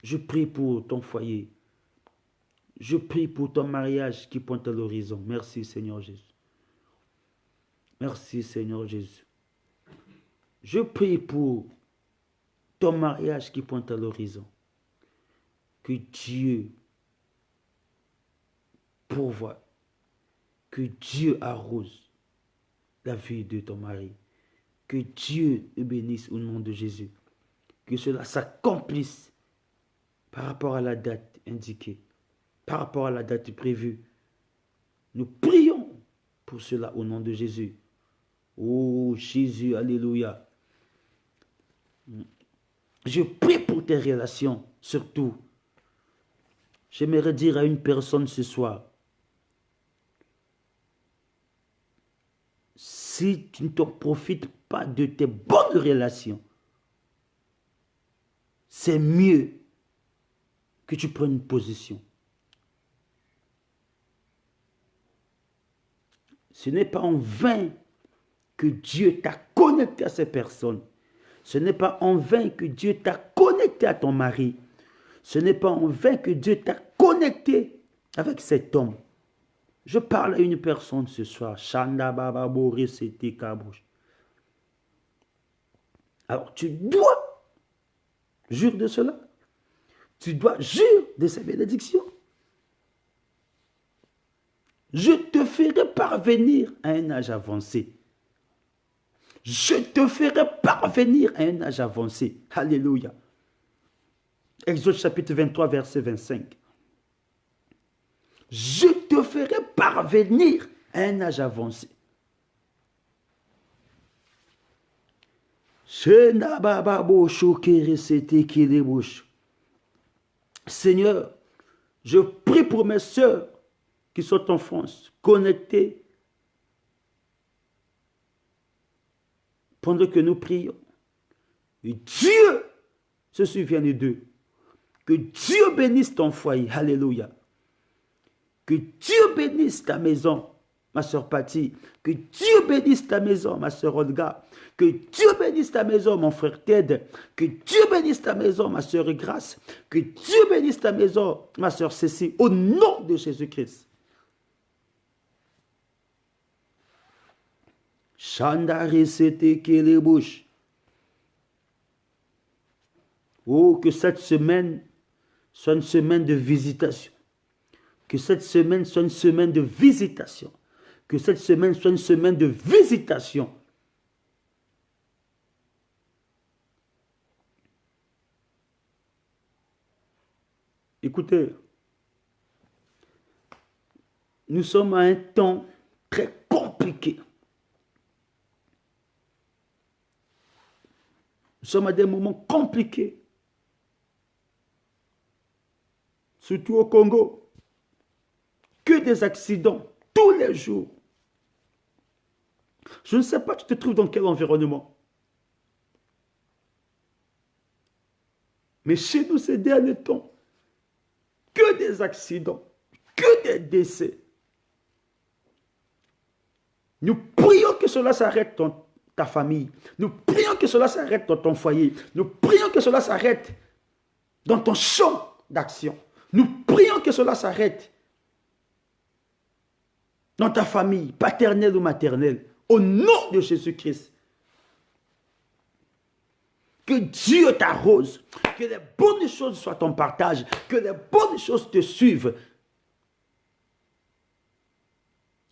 je prie pour ton foyer. Je prie pour ton mariage qui pointe à l'horizon. Merci Seigneur Jésus. Merci Seigneur Jésus. Je prie pour ton mariage qui pointe à l'horizon. Que Dieu pourvoie. Que Dieu arrose la vie de ton mari. Que Dieu te bénisse au nom de Jésus. Que cela s'accomplisse par rapport à la date indiquée, par rapport à la date prévue. Nous prions pour cela au nom de Jésus. Oh Jésus, alléluia. Je prie pour tes relations, surtout. J'aimerais dire à une personne ce soir, si tu ne te profites pas de tes bonnes relations, c'est mieux que tu prennes une position. Ce n'est pas en vain que Dieu t'a connecté à ces personnes. Ce n'est pas en vain que Dieu t'a connecté à ton mari. Ce n'est pas en vain que Dieu t'a connecté avec cet homme. Je parle à une personne ce soir. Shanda Baba Boris c'était Kabouche. Alors tu dois jurer de cela. Tu dois jurer de ces bénédictions. Je te ferai parvenir à un âge avancé. Je te ferai parvenir à un âge avancé. Alléluia. Exode chapitre 23, verset 25. Je te ferai parvenir à un âge avancé. Seigneur, je prie pour mes sœurs qui sont en France, connectées, pendant que nous prions. Et Dieu se souvienne d'eux. Que Dieu bénisse ton foyer. Alléluia. Que Dieu bénisse ta maison, ma soeur Patty. Que Dieu bénisse ta maison, ma soeur Olga. Que Dieu bénisse ta maison, mon frère Ted. Que Dieu bénisse ta maison, ma soeur Grâce. Que Dieu bénisse ta maison, ma soeur Cécile. Au nom de Jésus-Christ. Chandari c'était que les bouches. Oh, que cette semaine soit une semaine de visitation. Que cette semaine soit une semaine de visitation. Que cette semaine soit une semaine de visitation. Écoutez, nous sommes à un temps très compliqué. Nous sommes à des moments compliqués. Surtout au Congo. Que des accidents tous les jours. Je ne sais pas, tu te trouves dans quel environnement. Mais chez nous, ces derniers temps, que des accidents. Que que des décès. Nous prions que cela s'arrête dans ta famille. Nous prions que cela s'arrête dans ton foyer. Nous prions que cela s'arrête dans ton champ d'action. Nous prions que cela s'arrête dans ta famille, paternelle ou maternelle. Au nom de Jésus-Christ. Que Dieu t'arrose. Que les bonnes choses soient ton partage. Que les bonnes choses te suivent.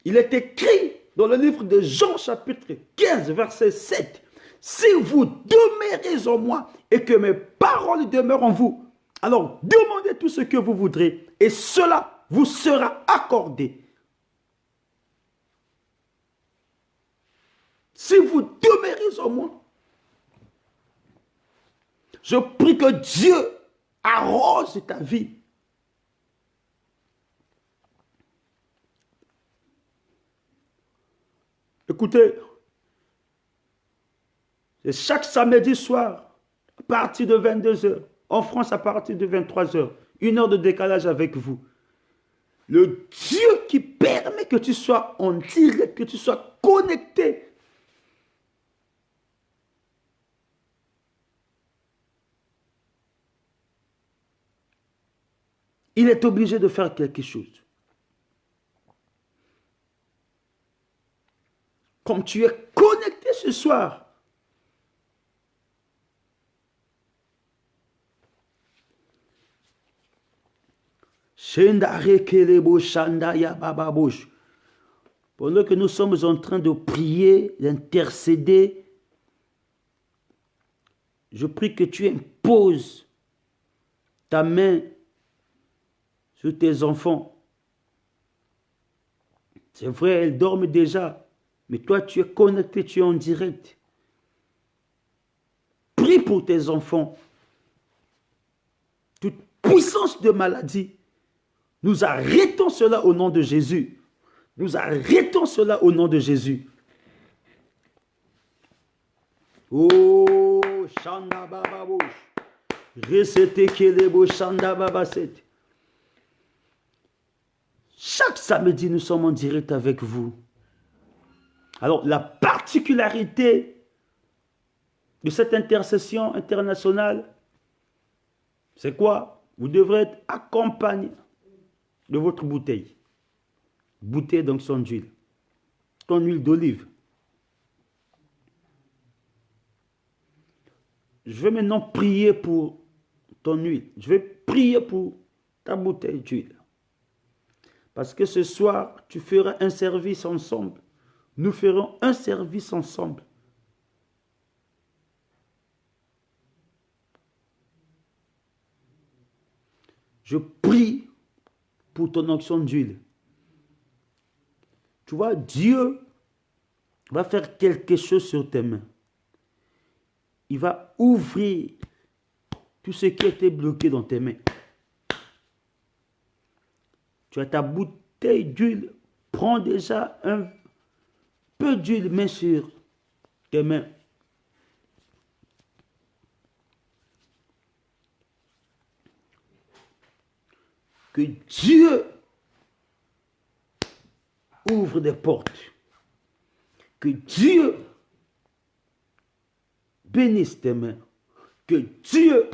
Il est écrit dans le livre de Jean chapitre 15 verset 7. Si vous demeurez en moi et que mes paroles demeurent en vous, alors demandez tout ce que vous voudrez et cela vous sera accordé. Si vous demeurez en moi, je prie que Dieu arrose ta vie. Écoutez, c'est chaque samedi soir, à partir de 22h, en France à partir de 23h, 1 heure de décalage avec vous. Le Dieu qui permet que tu sois en direct, que tu sois connecté. Il est obligé de faire quelque chose. Comme tu es connecté ce soir, pendant que nous sommes en train de prier, d'intercéder, je prie que tu imposes ta main sur tes enfants. C'est vrai, elles dorment déjà, mais toi tu es connecté, tu es en direct. Prie pour tes enfants. Toute puissance de maladie, nous arrêtons cela au nom de Jésus. Nous arrêtons cela au nom de Jésus. Oh, Shanda Baba Bouch. Resete Kelebo Shanda Baba Set. Chaque samedi, nous sommes en direct avec vous. Alors, la particularité de cette intercession internationale, c'est quoi? Vous devrez être accompagné de votre bouteille. Bouteille d'onction d'huile. Ton huile d'olive. Je vais maintenant prier pour ton huile. Je vais prier pour ta bouteille d'huile. Parce que ce soir, tu feras un service ensemble. Nous ferons un service ensemble. Je prie pour ton onction d'huile. Tu vois, Dieu va faire quelque chose sur tes mains. Il va ouvrir tout ce qui était bloqué dans tes mains. Tu as ta bouteille d'huile. Prends déjà un peu d'huile, mets sur tes mains. Que Dieu ouvre des portes. Que Dieu bénisse tes mains. Que Dieu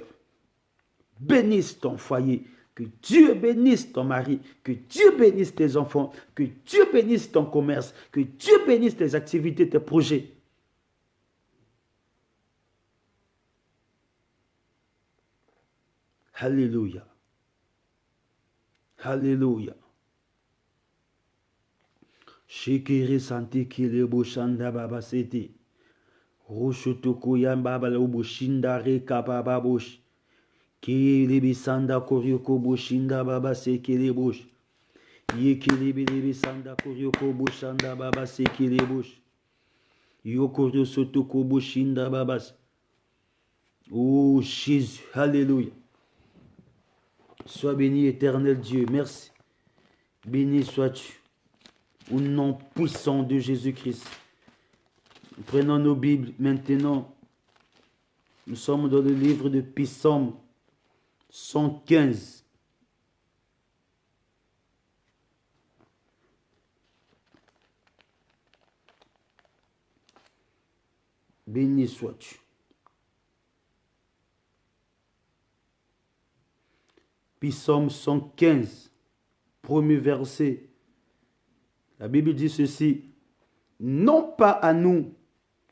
bénisse ton foyer. Que Dieu bénisse ton mari. Que Dieu bénisse tes enfants. Que Dieu bénisse ton commerce. Que Dieu bénisse tes activités, tes projets. Alléluia. Alléluia. Shikiri santi kile boshanda baba seti. Roshutuku yambaba la ubushinda reka baba bosh. Kili bisanda koryoko bushinda baba sekili bosh. Yekili bisanda koryoko bushanda baba sekili bosh. Yokoryo sotuku bushinda baba. Oh Jésus, alléluia. Sois béni, éternel Dieu. Merci. Béni sois-tu. Au nom puissant de Jésus-Christ. Prenons nos Bibles maintenant. Nous sommes dans le livre de Psaume 115. Béni sois-tu. Puis Psaume 115, premier verset. La Bible dit ceci. Non pas à nous,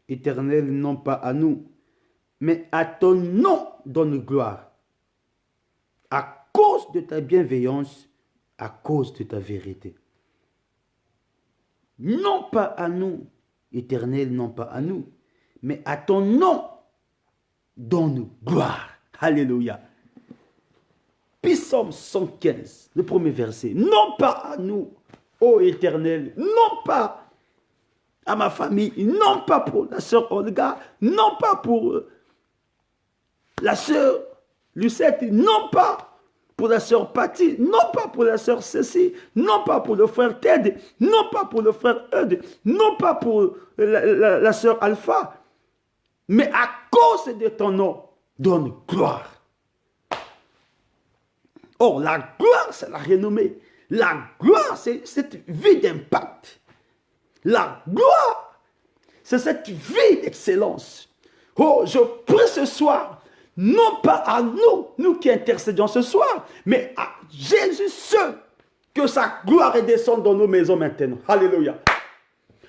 Éternel, non pas à nous, mais à ton nom donne gloire. À cause de ta bienveillance, à cause de ta vérité. Non pas à nous, Éternel, non pas à nous, mais à ton nom donne gloire. Alléluia. Psaume 115, le premier verset. Non pas à nous, ô Éternel, non pas à ma famille, non pas pour la sœur Olga, non pas pour la sœur Lucette, non pas pour la sœur Patty, non pas pour la sœur Cécile, non pas pour le frère Ted, non pas pour le frère Eudes, non pas pour la sœur Alpha, mais à cause de ton nom, donne gloire. Or, la gloire, c'est la renommée. La gloire, c'est cette vie d'impact. La gloire, c'est cette vie d'excellence. Oh, je prie ce soir, non pas à nous, nous qui intercédons ce soir, mais à Jésus seul, que sa gloire descende dans nos maisons maintenant. Alléluia.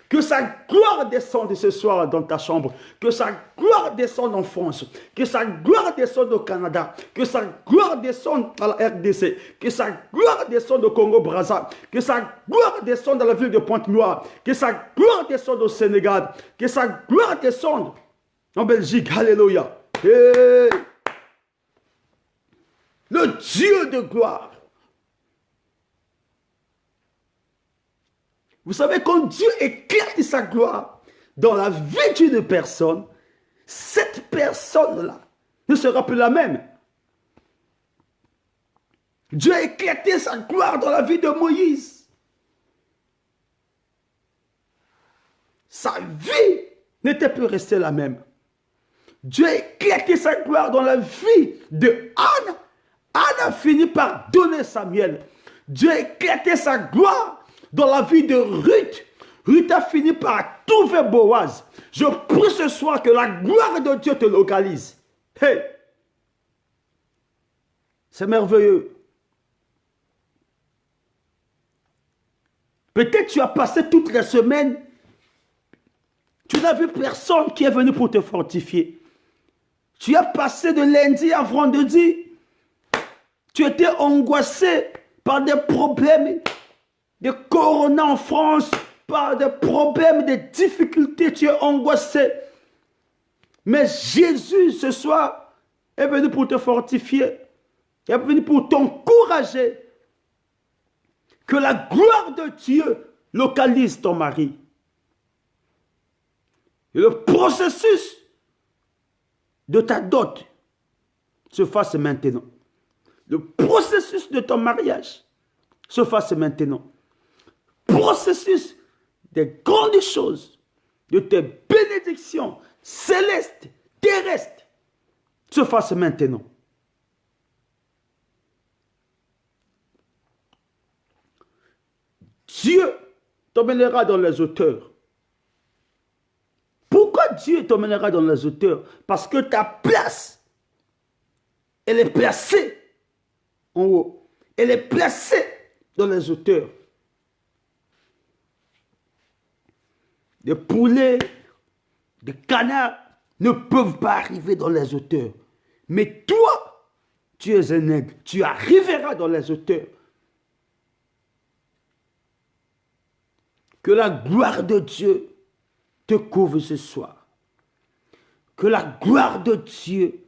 Que sa gloire descende ce soir dans ta chambre. Que sa gloire descende en France. Que sa gloire descende au Canada. Que sa gloire descende à la RDC. Que sa gloire descende au Congo-Brazza. Que sa gloire descende dans la ville de Pointe-Noire. Que sa gloire descende au Sénégal. Que sa gloire descende en Belgique. Alléluia. Hey. Le Dieu de gloire. Vous savez, quand Dieu éclate sa gloire dans la vie d'une personne, cette personne-là ne sera plus la même. Dieu a éclaté sa gloire dans la vie de Moïse. Sa vie n'était plus restée la même. Dieu a éclaté sa gloire dans la vie de Anne. Anne a fini par donner Samuel. Dieu a éclaté sa gloire dans la vie de Ruth. Ruth a fini par trouver Boaz. Je prie ce soir que la gloire de Dieu te localise. Hey! C'est merveilleux. Peut-être tu as passé toute la semaine, tu n'as vu personne qui est venu pour te fortifier. Tu as passé de lundi à vendredi, tu étais angoissé par des problèmes de corona en France, par des problèmes, des difficultés, tu es angoissé. Mais Jésus, ce soir, est venu pour te fortifier, est venu pour t'encourager. Que la gloire de Dieu localise ton mari. Et le processus de ta dot se fasse maintenant. Le processus de ton mariage se fasse maintenant. Processus des grandes choses, de tes bénédictions célestes, terrestres, se fasse maintenant. Dieu t'emmènera dans les hauteurs. Pourquoi Dieu t'emmènera dans les hauteurs? Parce que ta place, elle est placée en haut. Elle est placée dans les hauteurs. Des poulets, des canards ne peuvent pas arriver dans les hauteurs. Mais toi, tu es un aigle. Tu arriveras dans les hauteurs. Que la gloire de Dieu te couvre ce soir. Que la gloire de Dieu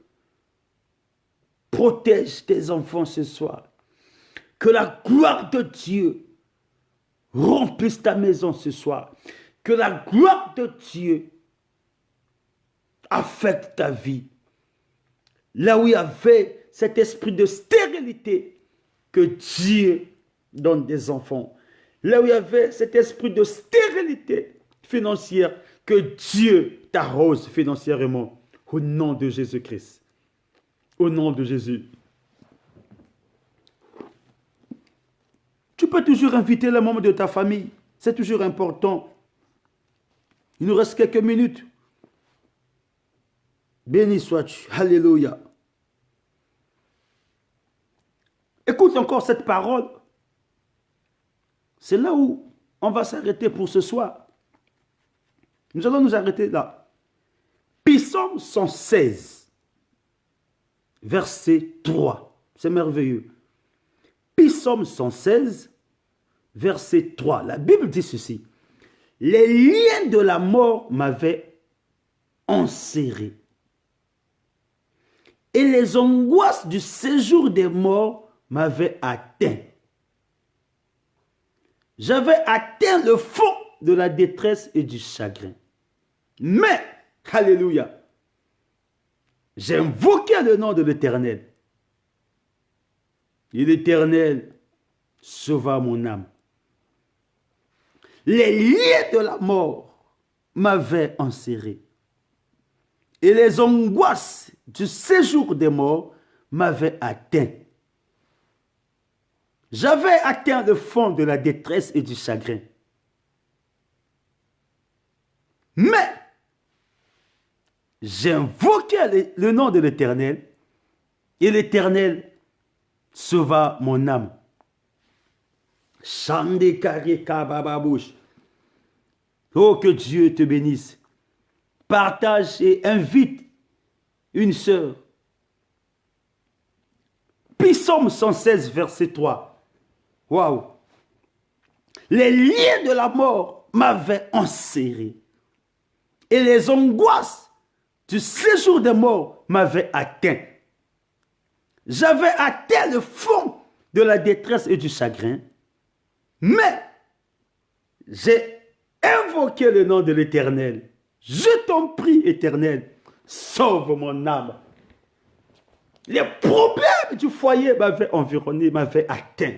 protège tes enfants ce soir. Que la gloire de Dieu remplisse ta maison ce soir. Que la gloire de Dieu affecte ta vie. Là où il y avait cet esprit de stérilité, que Dieu donne des enfants. Là où il y avait cet esprit de stérilité financière, que Dieu t'arrose financièrement. Au nom de Jésus-Christ. Au nom de Jésus. Tu peux toujours inviter les membres de ta famille. C'est toujours important. Il nous reste quelques minutes. Béni sois-tu. Alléluia. Écoute encore cette parole. C'est là où on va s'arrêter pour ce soir. Nous allons nous arrêter là. Psaume 116, verset 3. C'est merveilleux. Psaume 116, verset 3. La Bible dit ceci. Les liens de la mort m'avaient enserré. Et les angoisses du séjour des morts m'avaient atteint. J'avais atteint le fond de la détresse et du chagrin. Mais, alléluia, j'ai invoqué le nom de l'Éternel. Et l'Éternel sauva mon âme. Les liens de la mort m'avaient enserré. Et les angoisses du séjour des morts m'avaient atteint. J'avais atteint le fond de la détresse et du chagrin. Mais, j'ai invoqué le nom de l'Éternel, et l'Éternel sauva mon âme. Oh, que Dieu te bénisse. Partage et invite une sœur. Psaume 116, verset 3. Waouh! Les liens de la mort m'avaient enserré. Et les angoisses du séjour des morts m'avaient atteint. J'avais atteint le fond de la détresse et du chagrin. Mais j'ai invoqué le nom de l'Éternel. Je t'en prie, Éternel, sauve mon âme. Les problèmes du foyer m'avaient environné, m'avaient atteint.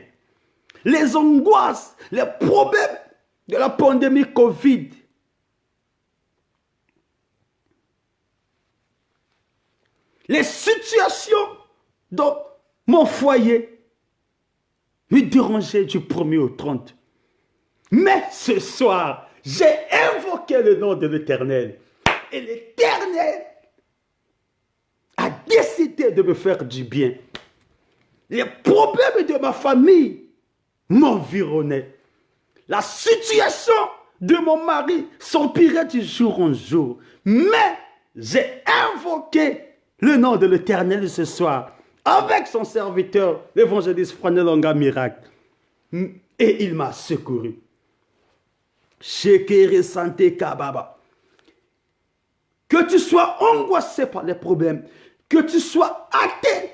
Les angoisses, les problèmes de la pandémie Covid. Les situations dans mon foyer me dérangeaient du 1er au 30. Mais ce soir, j'ai invoqué le nom de l'Éternel. Et l'Éternel a décidé de me faire du bien. Les problèmes de ma famille m'environnaient. La situation de mon mari s'empirait de jour en jour. Mais j'ai invoqué le nom de l'Éternel ce soir avec son serviteur, l'évangéliste Franelonga Miracle. Et il m'a secouru. Shekere Sante Kababa. Que tu sois angoissé par les problèmes, que tu sois atteint,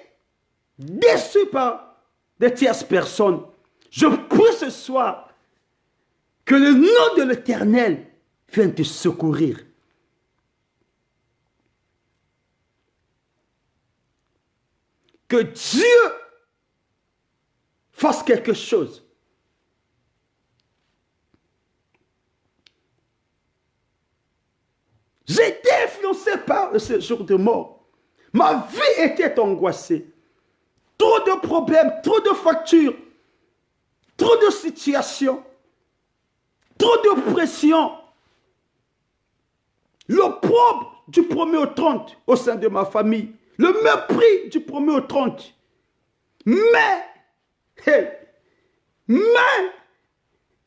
déçu par des tierces personnes, je prie ce soir que le nom de l'Éternel vienne te secourir. Que Dieu fasse quelque chose. J'ai été influencé par ce jour de mort. Ma vie était angoissée. Trop de problèmes, trop de factures, trop de situations, trop de pression. L'opprobre du 1er au 30 au sein de ma famille. Le mépris du 1er au 30. Mais,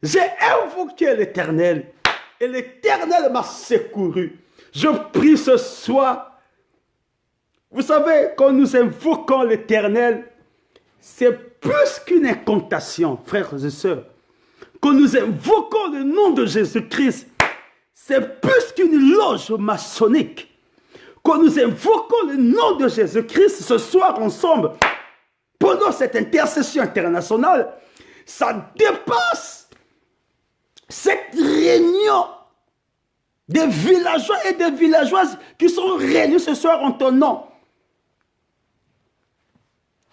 j'ai invoqué l'Éternel et l'Éternel m'a secouru. Je prie ce soir. Vous savez, quand nous invoquons l'Éternel, c'est plus qu'une incantation, frères et sœurs. Quand nous invoquons le nom de Jésus-Christ, c'est plus qu'une loge maçonnique. Quand nous invoquons le nom de Jésus-Christ ce soir ensemble, pendant cette intercession internationale, ça dépasse cette réunion des villageois et des villageoises qui sont réunis ce soir en ton nom.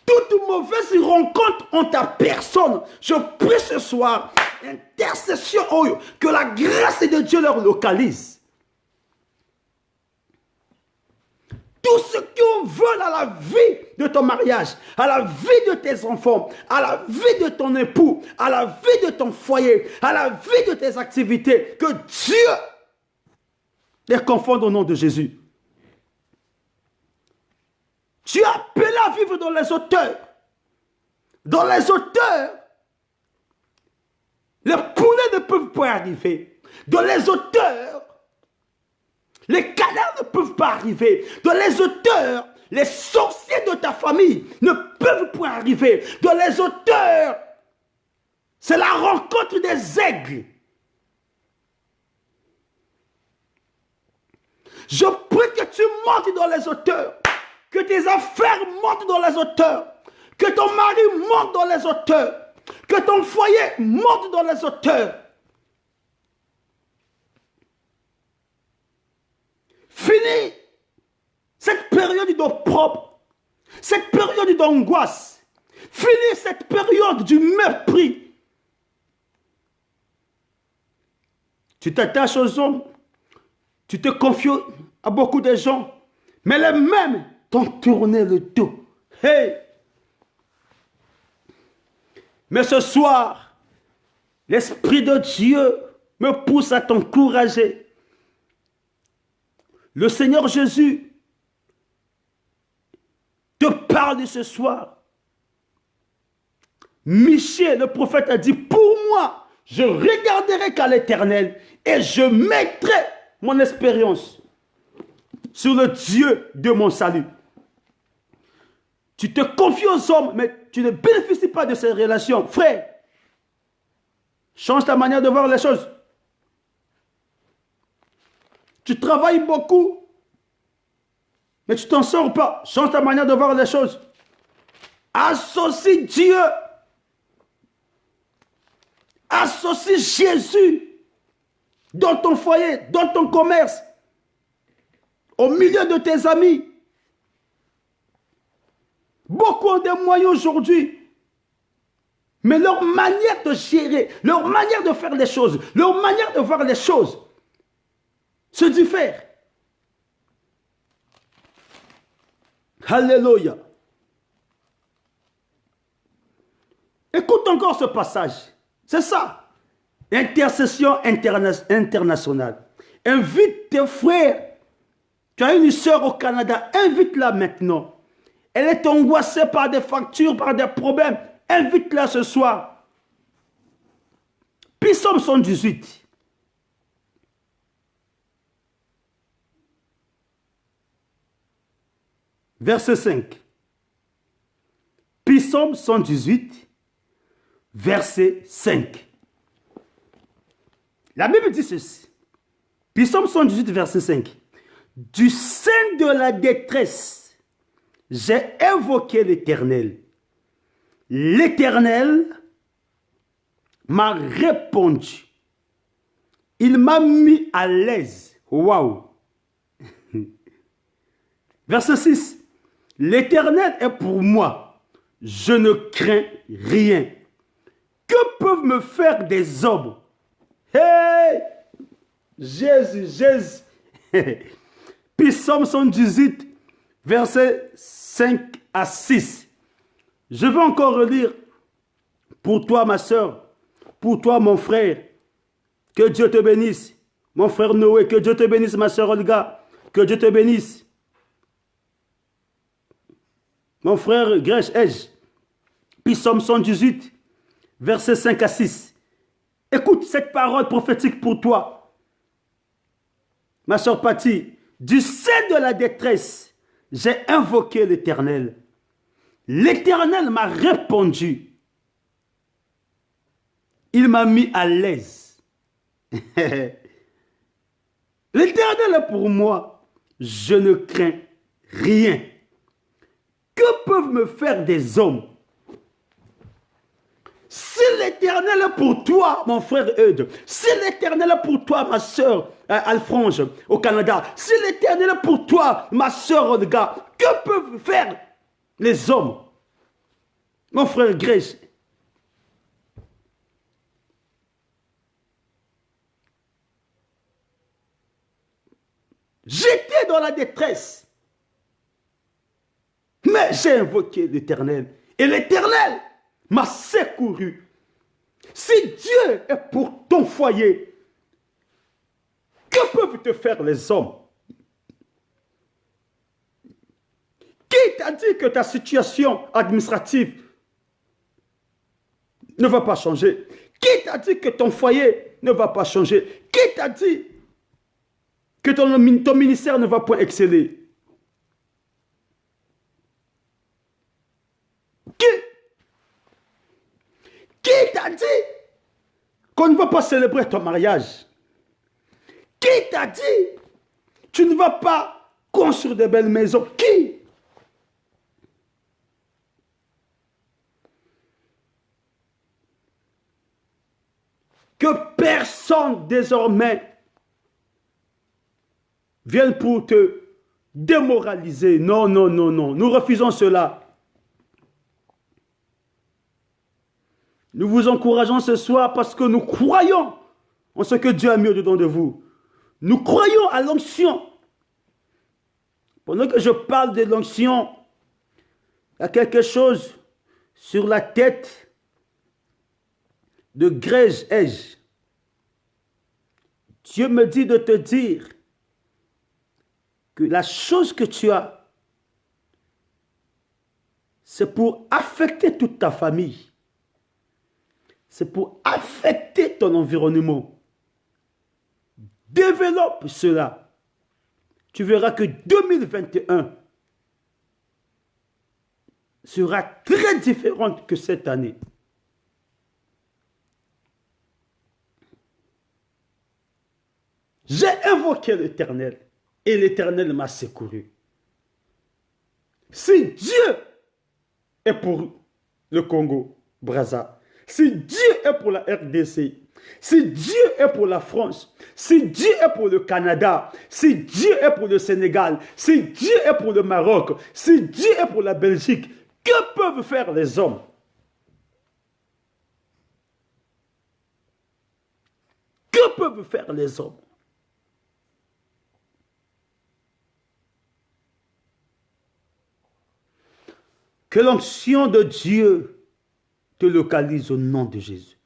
Toute mauvaise rencontre en ta personne, je prie ce soir, intercession, que la grâce de Dieu leur localise. Tout ce qu'on veut à la vie de ton mariage, à la vie de tes enfants, à la vie de ton époux, à la vie de ton foyer, à la vie de tes activités, que Dieu les confonde au nom de Jésus. Tu es appelé à vivre dans les hauteurs. Dans les hauteurs, les poulets ne peuvent pas arriver. Dans les hauteurs, les canards ne peuvent pas arriver. Dans les hauteurs, les sorciers de ta famille ne peuvent pas arriver. Dans les hauteurs, c'est la rencontre des aigles. Je prie que tu montes dans les hauteurs. Que tes affaires montent dans les hauteurs. Que ton mari monte dans les hauteurs. Que ton foyer monte dans les hauteurs. Fini cette période d'opprobre, cette période d'angoisse. Fini cette période du mépris. Tu t'attaches aux hommes, tu te confies à beaucoup de gens, mais les mêmes t'ont tourné le dos. Hey! Mais ce soir, l'Esprit de Dieu me pousse à t'encourager. Le Seigneur Jésus te parle ce soir. Michée, le prophète, a dit, pour moi, je regarderai qu'à l'Éternel et je mettrai mon expérience sur le Dieu de mon salut. Tu te confies aux hommes, mais tu ne bénéficies pas de ces relations. Frère, change ta manière de voir les choses. Tu travailles beaucoup, mais tu t'en sors pas. Change ta manière de voir les choses. Associe Dieu. Associe Jésus dans ton foyer, dans ton commerce, au milieu de tes amis. Beaucoup ont des moyens aujourd'hui, mais leur manière de gérer, leur manière de faire les choses, leur manière de voir les choses se diffère. Alléluia. Écoute encore ce passage. C'est ça. Intercession internationale. Invite tes frères. Tu as une sœur au Canada. Invite-la maintenant. Elle est angoissée par des factures, par des problèmes. Invite-la ce soir. Psaume 118. Verset 5. Psaume 118, verset 5. La Bible dit ceci. Psaume 118, verset 5. Du sein de la détresse, j'ai invoqué l'Éternel. L'Éternel m'a répondu. Il m'a mis à l'aise. Waouh! Verset 6. L'Éternel est pour moi. Je ne crains rien. Que peuvent me faire des hommes? Hey! Jésus, Jésus. Psaume 118, versets 5 à 6. Je vais encore relire pour toi, ma soeur, pour toi, mon frère. Que Dieu te bénisse. Mon frère Noé, que Dieu te bénisse, ma soeur Olga. Que Dieu te bénisse. Mon frère Grèche, Psaume 118, versets 5 à 6. Écoute cette parole prophétique pour toi. Ma soeur Patti, du sein de la détresse, j'ai invoqué l'Éternel. L'Éternel m'a répondu. Il m'a mis à l'aise. L'Éternel est pour moi. Je ne crains rien. Que peuvent me faire des hommes? Si l'Éternel est pour toi, mon frère Eudes, si l'Éternel est pour toi, ma soeur Alphonse, au Canada, si l'Éternel est pour toi, ma soeur Olga, que peuvent faire les hommes? Mon frère Grèce. J'étais dans la détresse. Mais j'ai invoqué l'Éternel. Et l'Éternel m'a secouru. Si Dieu est pour ton foyer, que peuvent te faire les hommes? Qui t'a dit que ta situation administrative ne va pas changer? Qui t'a dit que ton foyer ne va pas changer? Qui t'a dit que ton ministère ne va pas exceller? Qui t'a dit qu'on ne va pas célébrer ton mariage? Qui t'a dit tu ne vas pas construire de belles maisons? Qui? Que personne désormais vienne pour te démoraliser. Non, non, non, non. Nous refusons cela. Nous vous encourageons ce soir parce que nous croyons en ce que Dieu a mis au-dedans de vous. Nous croyons à l'onction. Pendant que je parle de l'onction, il y a quelque chose sur la tête de Grège Ege. Dieu me dit de te dire que la chose que tu as, c'est pour affecter toute ta famille. C'est pour affecter ton environnement. Développe cela. Tu verras que 2021 sera très différente que cette année. J'ai invoqué l'Éternel et l'Éternel m'a secouru. Si Dieu est pour le Congo, Brazza, si Dieu est pour la RDC, si Dieu est pour la France, si Dieu est pour le Canada, si Dieu est pour le Sénégal, si Dieu est pour le Maroc, si Dieu est pour la Belgique, que peuvent faire les hommes? Que peuvent faire les hommes? Que l'onction de Dieu te localise au nom de Jésus.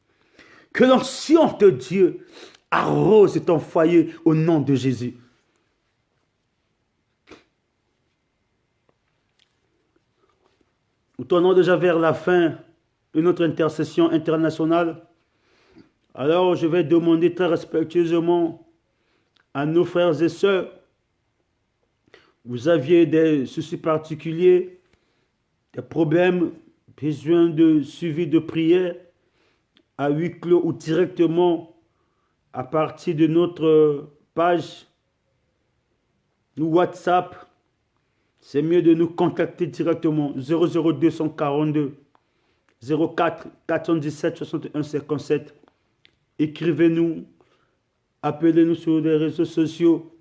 Que l'onction de Dieu arrose ton foyer au nom de Jésus. Nous tournons déjà vers la fin de notre intercession internationale. Alors je vais demander très respectueusement à nos frères et sœurs, vous aviez des soucis particuliers, des problèmes, besoin de suivi de prière, à huis clos ou directement à partir de notre page, nous WhatsApp, c'est mieux de nous contacter directement 00242 04 417 61 57. Écrivez-nous, appelez-nous sur les réseaux sociaux.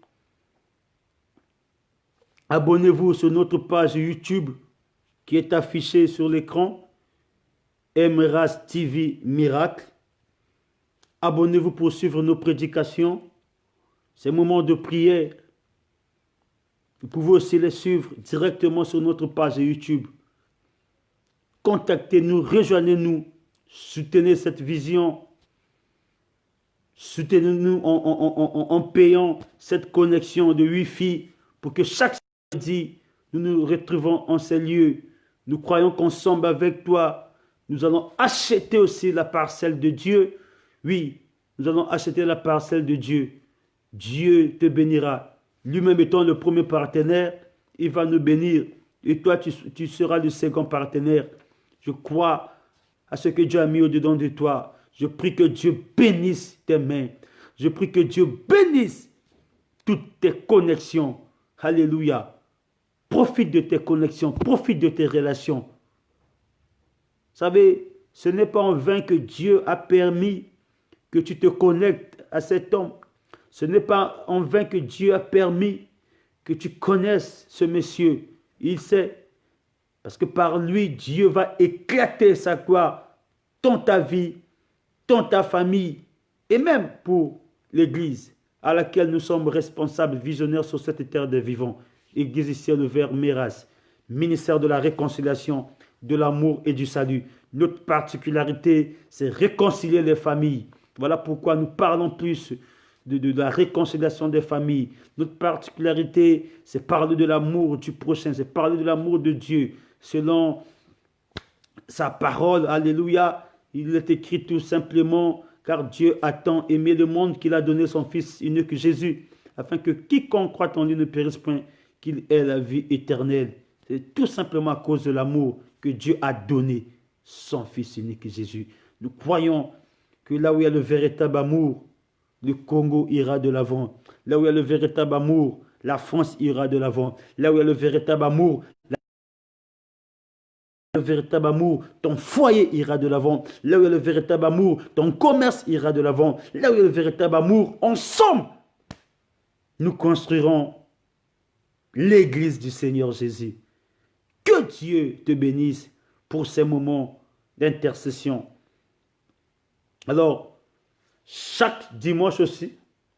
Abonnez-vous sur notre page YouTube qui est affichée sur l'écran. Emras TV Miracle. Abonnez-vous pour suivre nos prédications. Ces moments de prière, vous pouvez aussi les suivre directement sur notre page YouTube. Contactez-nous, rejoignez-nous, soutenez cette vision. Soutenez-nous en payant cette connexion de Wi-Fi pour que chaque samedi, nous nous retrouvons en ces lieux. Nous croyons qu'ensemble avec toi, nous allons acheter aussi la parcelle de Dieu. Oui, nous allons acheter la parcelle de Dieu. Dieu te bénira. Lui-même étant le premier partenaire, il va nous bénir. Et toi, tu seras le second partenaire. Je crois à ce que Dieu a mis au-dedans de toi. Je prie que Dieu bénisse tes mains. Je prie que Dieu bénisse toutes tes connexions. Alléluia. Profite de tes connexions, profite de tes relations. Vous savez, ce n'est pas en vain que Dieu a permis que tu te connectes à cet homme. Ce n'est pas en vain que Dieu a permis que tu connaisses ce monsieur. Il sait, parce que par lui, Dieu va éclater sa gloire dans ta vie, dans ta famille, et même pour l'Église à laquelle nous sommes responsables, visionnaires sur cette terre des vivants. Église ici le vers Méras, ministère de la réconciliation, de l'amour et du salut. Notre particularité, c'est réconcilier les familles. Voilà pourquoi nous parlons plus de la réconciliation des familles. Notre particularité, c'est parler de l'amour du prochain, c'est parler de l'amour de Dieu. Selon sa parole, alléluia, il est écrit tout simplement, car Dieu a tant aimé le monde qu'il a donné son Fils unique Jésus, afin que quiconque croit en lui ne périsse point, qu'il ait la vie éternelle. C'est tout simplement à cause de l'amour que Dieu a donné son Fils unique Jésus. Nous croyons que là où il y a le véritable amour, le Congo ira de l'avant. Là où il y a le véritable amour, la France ira de l'avant. Là où il y a le véritable amour, ton foyer ira de l'avant. Là où il y a le véritable amour, ton commerce ira de l'avant. Là où il y a le véritable amour, ensemble, nous construirons l'église du Seigneur Jésus. Que Dieu te bénisse pour ces moments d'intercession. Alors, chaque dimanche aussi,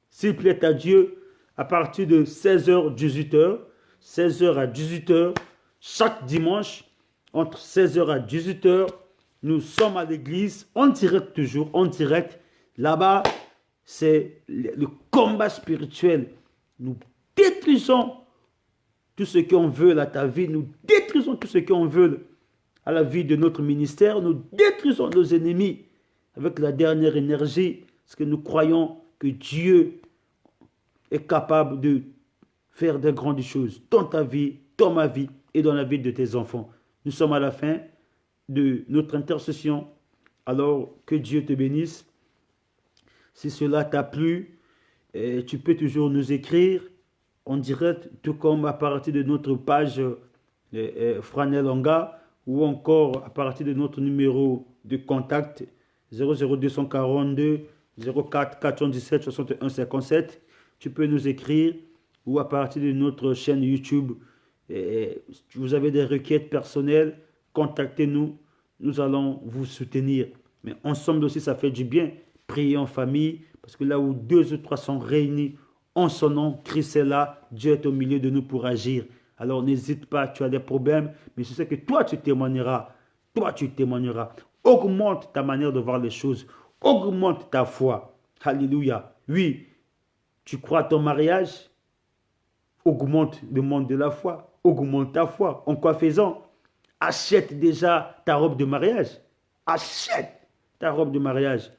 s'il plaît à Dieu, à partir de 16h, 18h, 16h à 18h, chaque dimanche, entre 16h à 18h, nous sommes à l'église, en direct toujours, en direct. Là-bas, c'est le combat spirituel. Nous détruisons tout ce qu'on veut à ta vie, nous détruisons tout ce qu'on veut à la vie de notre ministère, nous détruisons nos ennemis avec la dernière énergie, parce que nous croyons que Dieu est capable de faire de grandes choses dans ta vie, dans ma vie et dans la vie de tes enfants. Nous sommes à la fin de notre intercession. Alors que Dieu te bénisse. Si cela t'a plu, tu peux toujours nous écrire en direct, tout comme à partir de notre page Franel Onga, ou encore à partir de notre numéro de contact 00242 04 417 61 57. Tu peux nous écrire, ou à partir de notre chaîne YouTube. Vous avez des requêtes personnelles, contactez-nous, nous allons vous soutenir. Mais ensemble aussi, ça fait du bien. Prier en famille, parce que là où 2 ou 3 sont réunis en son nom, Christ est là, Dieu est au milieu de nous pour agir. Alors n'hésite pas, tu as des problèmes, mais je sais que toi tu témoigneras. Toi tu témoigneras. Augmente ta manière de voir les choses. Augmente ta foi. Alléluia. Oui, tu crois à ton mariage? Augmente le monde de la foi. Augmente ta foi. En quoi faisant? Achète déjà ta robe de mariage. Achète ta robe de mariage.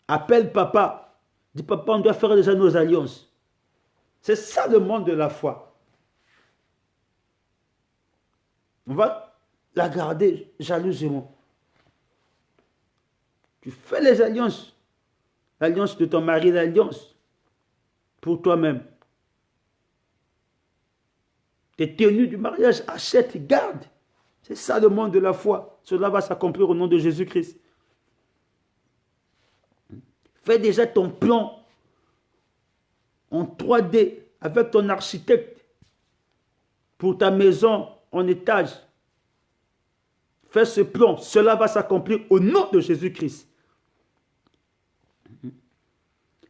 Appelle papa. Dis papa, on doit faire déjà nos alliances. C'est ça le monde de la foi. On va la garder jalousement. Tu fais les alliances. L'alliance de ton mari, l'alliance pour toi-même. Tes tenues du mariage, achète, garde. C'est ça le monde de la foi. Cela va s'accomplir au nom de Jésus-Christ. Fais déjà ton plan en 3D avec ton architecte pour ta maison en étage. Fais ce plan. Cela va s'accomplir au nom de Jésus-Christ.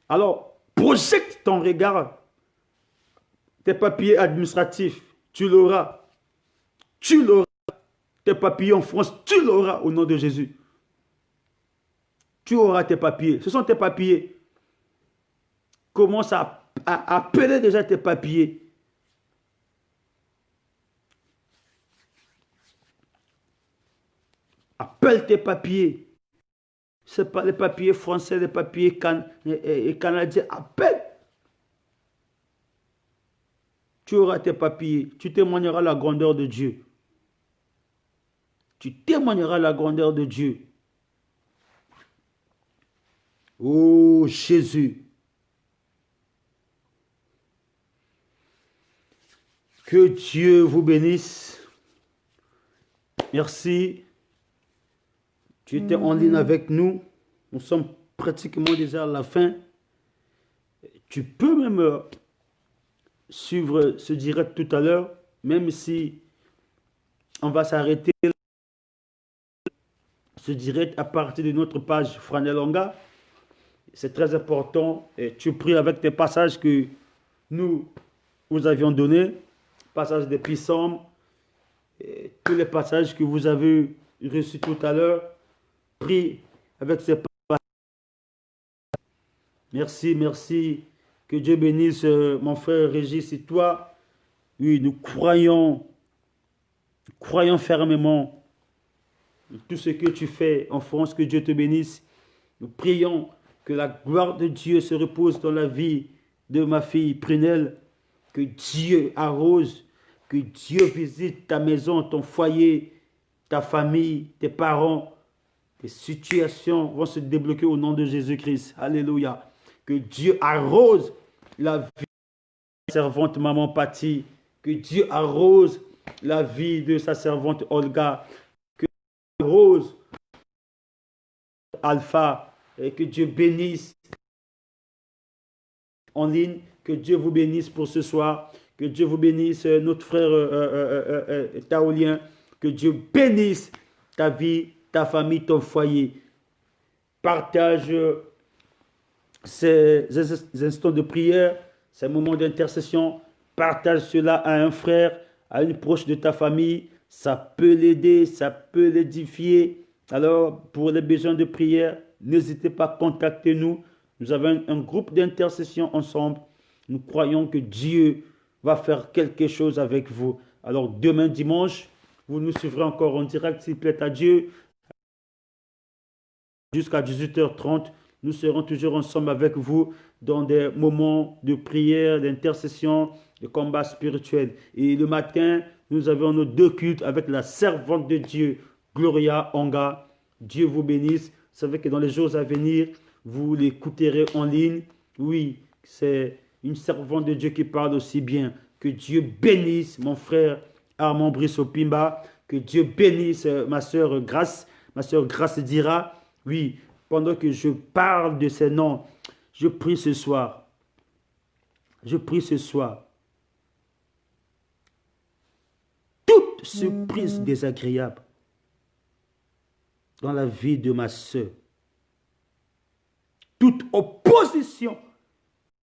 Alors, projette ton regard. Tes papiers administratifs, tu l'auras. Tu l'auras. Tes papiers en France, tu l'auras au nom de Jésus. Tu auras tes papiers. Ce sont tes papiers. Commence à appeler déjà tes papiers. Appelle tes papiers. Ce n'est pas les papiers français, les papiers canadiens. Appelle. Tu auras tes papiers. Tu témoigneras la grandeur de Dieu. Tu témoigneras la grandeur de Dieu. Oh Jésus. Que Dieu vous bénisse. Merci. Tu étais en ligne avec nous. Nous sommes pratiquement déjà à la fin. Tu peux même suivre ce direct tout à l'heure, même si on va s'arrêter ce direct à partir de notre page Franel Onga. C'est très important. Et tu pries avec tes passages que nous vous avions donnés. Passages des psaumes. Tous les passages que vous avez reçus tout à l'heure. Prie avec ces Merci, merci. Que Dieu bénisse mon frère Régis et toi. Oui, nous croyons fermement en tout ce que tu fais en France. Que Dieu te bénisse. Nous prions que la gloire de Dieu se repose dans la vie de ma fille Prunelle. Que Dieu arrose, que Dieu visite ta maison, ton foyer, ta famille, tes parents. Tes situations vont se débloquer au nom de Jésus-Christ. Alléluia. Que Dieu arrose la vie de sa servante maman Patty. Que Dieu arrose la vie de sa servante Olga. Que Dieu arrose Alpha. Et que Dieu bénisse en ligne. Que Dieu vous bénisse pour ce soir. Que Dieu vous bénisse, notre frère Taolien. Que Dieu bénisse ta vie, ta famille, ton foyer. Partage ces instants de prière, ces moments d'intercession. Partage cela à un frère, à une proche de ta famille. Ça peut l'aider, ça peut l'édifier. Alors, pour les besoins de prière, n'hésitez pas à contacter nous. Nous avons un groupe d'intercession ensemble. Nous croyons que Dieu va faire quelque chose avec vous. Alors, demain dimanche, vous nous suivrez encore en direct, s'il plaît à Dieu. Jusqu'à 18h30, nous serons toujours ensemble avec vous dans des moments de prière, d'intercession, de combat spirituel. Et le matin, nous avons nos 2 cultes avec la servante de Dieu, Gloria Onga. Dieu vous bénisse. Vous savez que dans les jours à venir, vous l'écouterez en ligne. Oui, c'est une servante de Dieu qui parle aussi bien. Que Dieu bénisse mon frère Armand Brissot-Pimba. Que Dieu bénisse ma soeur Grace Dira. Oui, pendant que je parle de ces noms, je prie ce soir. Toute surprise désagréable dans la vie de ma soeur, toute opposition